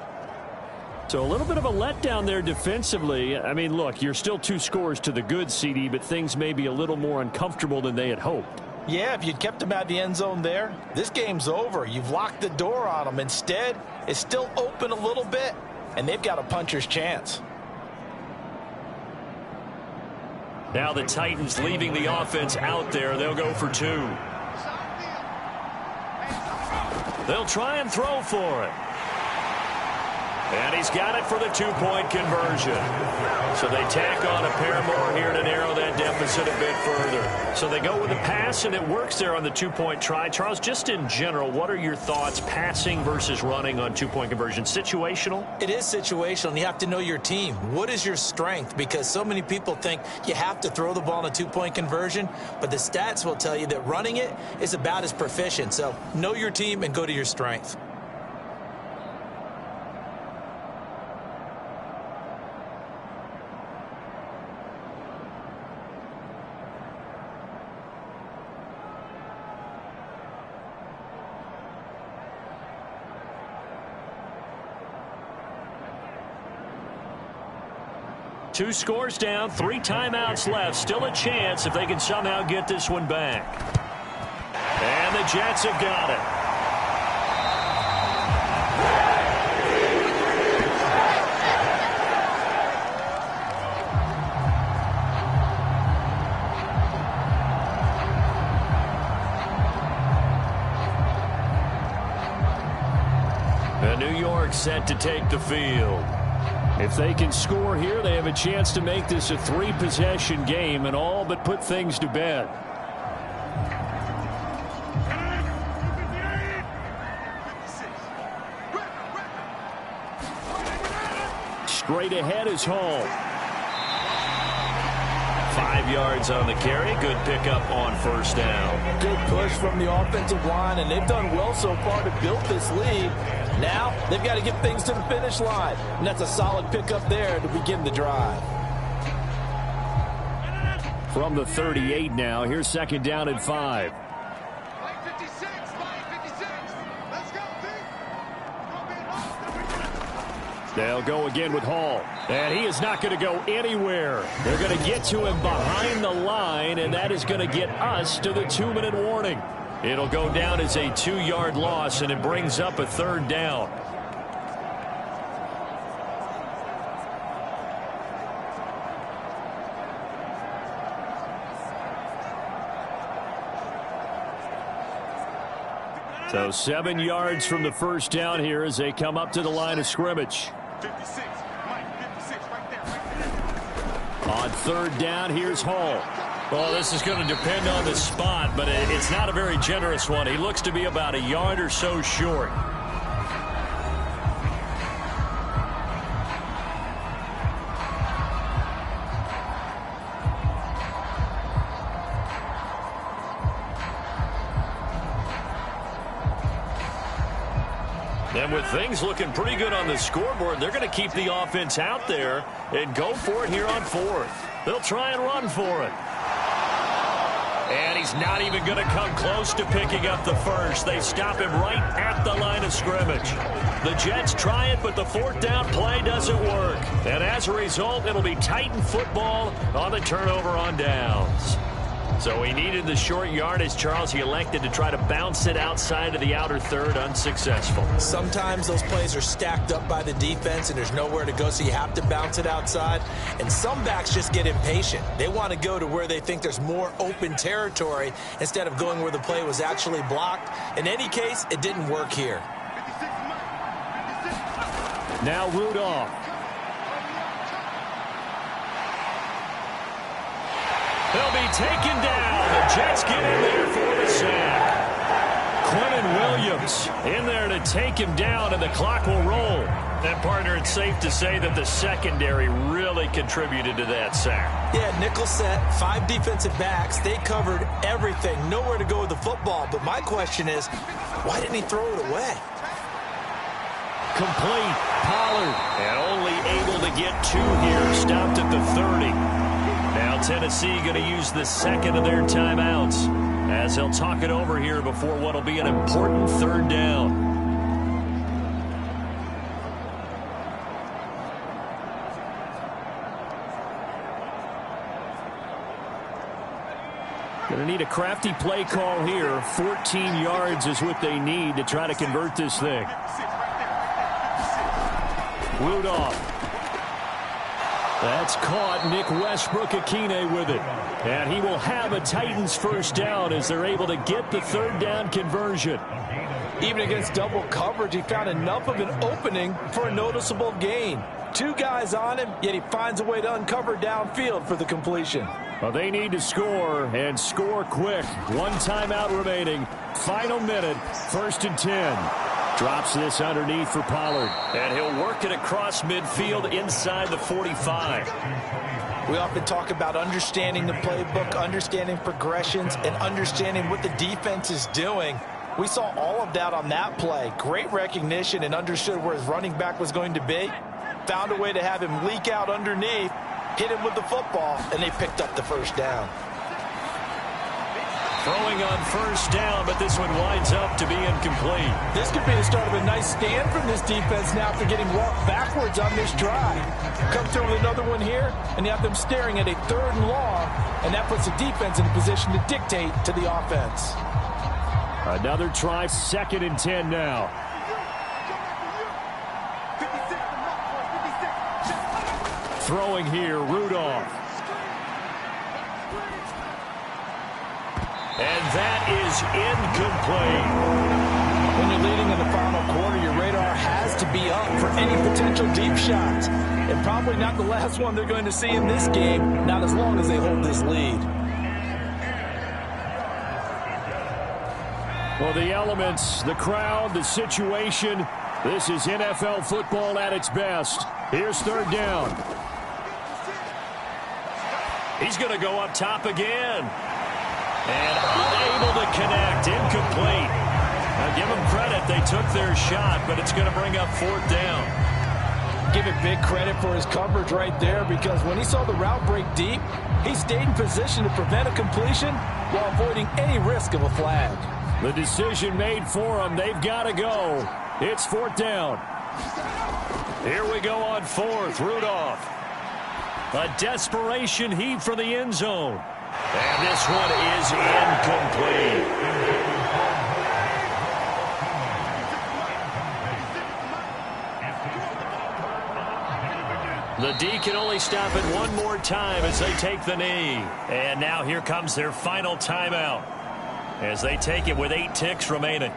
So a little bit of a letdown there defensively. I mean, look, you're still 2 scores to the good, CD, but things may be a little more uncomfortable than they had hoped. Yeah, if you'd kept them out of the end zone there, this game's over. You've locked the door on them. Instead, it's still open a little bit, and they've got a puncher's chance. Now the Titans leaving the offense out there. They'll go for 2. They'll try and throw for it. And he's got it for the 2-point conversion. So they tack on a pair more here to narrow that deficit a bit further. So they go with a pass, and it works there on the 2-point try. Charles, just in general, what are your thoughts passing versus running on 2-point conversion? Situational? It is situational, and you have to know your team. What is your strength? Because so many people think you have to throw the ball in a 2-point conversion, but the stats will tell you that running it is about as proficient. So know your team and go to your strength. Two scores down, 3 timeouts left. Still a chance if they can somehow get this one back. And the Jets have got it. And New York set to take the field. If they can score here, they have a chance to make this a 3-possession game and all but put things to bed. Straight ahead is Hall. 5 yards on the carry. Good pickup on first down. Good push from the offensive line, and they've done well so far to build this lead. Now they've got to get things to the finish line, and that's a solid pickup there to begin the drive. From the 38 now, here's second down and 5. They'll go again with Hall. And he is not going to go anywhere. They're going to get to him behind the line, and that is going to get us to the 2-minute warning. It'll go down as a 2-yard loss, and it brings up a third down. So 7 yards from the first down here as they come up to the line of scrimmage. 56, Mike, 56, right there. On third down, here's Hall. Well, this is going to depend on the spot, but it's not a very generous one. He looks to be about a yard or so short. And with things looking pretty good on the scoreboard, they're going to keep the offense out there and go for it here on fourth. They'll try and run for it. And he's not even going to come close to picking up the first. They stop him right at the line of scrimmage. The Jets try it, but the fourth down play doesn't work. And as a result, it'll be Titan football on the turnover on downs. So he needed the short yardage, Charles. He elected to try to bounce it outside of the outer third, unsuccessful. Sometimes those plays are stacked up by the defense and there's nowhere to go, so you have to bounce it outside. And some backs just get impatient. They want to go to where they think there's more open territory instead of going where the play was actually blocked. In any case, it didn't work here. Now Rudolph. They'll be taken down. The Jets get in there for the sack. Quentin Williams in there to take him down, and the clock will roll. And, partner, it's safe to say that the secondary really contributed to that sack. Yeah, nickel set, 5 defensive backs. They covered everything. Nowhere to go with the football. But my question is, why didn't he throw it away? Complete. Pollard. And only able to get 2 here. Stopped at the 30. Now Tennessee going to use the second of their timeouts as they'll talk it over here before what will be an important 3rd down. Going to need a crafty play call here. 14 yards is what they need to try to convert this thing. Rudolph. That's caught. Nick Westbrook-Akine with it. And he will have a Titans 1st down as they're able to get the 3rd down conversion. Even against double coverage, he found enough of an opening for a noticeable gain. 2 guys on him, yet he finds a way to uncover downfield for the completion. Well, they need to score, and score quick. 1 timeout remaining. Final minute, 1st and 10. Drops this underneath for Pollard. And he'll work it across midfield inside the 45. We often talk about understanding the playbook, understanding progressions, and understanding what the defense is doing. We saw all of that on that play. Great recognition and understood where his running back was going to be. Found a way to have him leak out underneath, hit him with the football, and they picked up the 1st down. Throwing on 1st down, but this one winds up to be incomplete. This could be the start of a nice stand from this defense now after getting walked backwards on this drive. Come through with another one here, and you have them staring at a 3rd and long, and that puts the defense in a position to dictate to the offense. Another try, 2nd and 10 now. Throwing here, Rudolph. And that is incomplete. When you're leading in the final quarter, your radar has to be up for any potential deep shots. And probably not the last one they're going to see in this game, not as long as they hold this lead. Well, the elements, the crowd, the situation, this is NFL football at its best. Here's 3rd down. He's going to go up top again. And unable to connect. Incomplete. Now give them credit. They took their shot, but it's going to bring up 4th down. Give it big credit for his coverage right there, because when he saw the route break deep, he stayed in position to prevent a completion while avoiding any risk of a flag. The decision made for him. They've got to go. It's 4th down. Here we go on 4th. Rudolph. A desperation heave for the end zone. And this one is incomplete. The D can only stop it one more time as they take the knee. And now here comes their final timeout as they take it with 8 ticks remaining.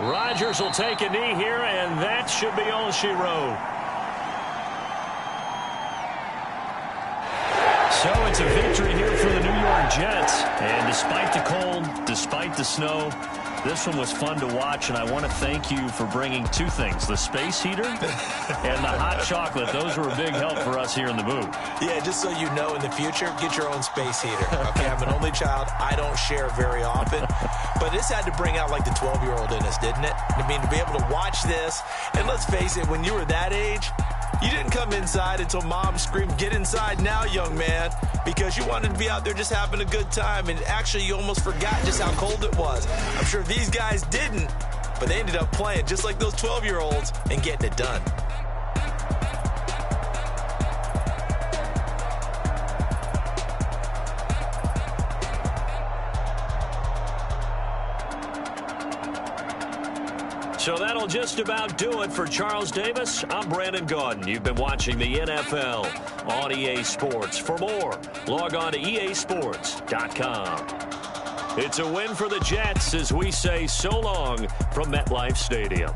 Rodgers will take a knee here, and that should be all she wrote. So it's a victory here for the New York Jets. And despite the cold, despite the snow, this one was fun to watch, and I want to thank you for bringing 2 things, the space heater and the hot chocolate. Those were a big help for us here in the booth. Yeah, just so you know, in the future, get your own space heater. Okay, I'm an only child. I don't share very often. But this had to bring out, like, the 12-year-old in us, didn't it? I mean, to be able to watch this, and let's face it, when you were that age, you didn't come inside until mom screamed, "Get inside now, young man," because you wanted to be out there just having a good time, and actually you almost forgot just how cold it was. I'm sure these guys didn't, but they ended up playing just like those 12-year-olds and getting it done. So that'll just about do it for Charles Davis. I'm Brandon Gaudin. You've been watching the NFL on EA Sports. For more, log on to easports.com. It's a win for the Jets as we say so long from MetLife Stadium.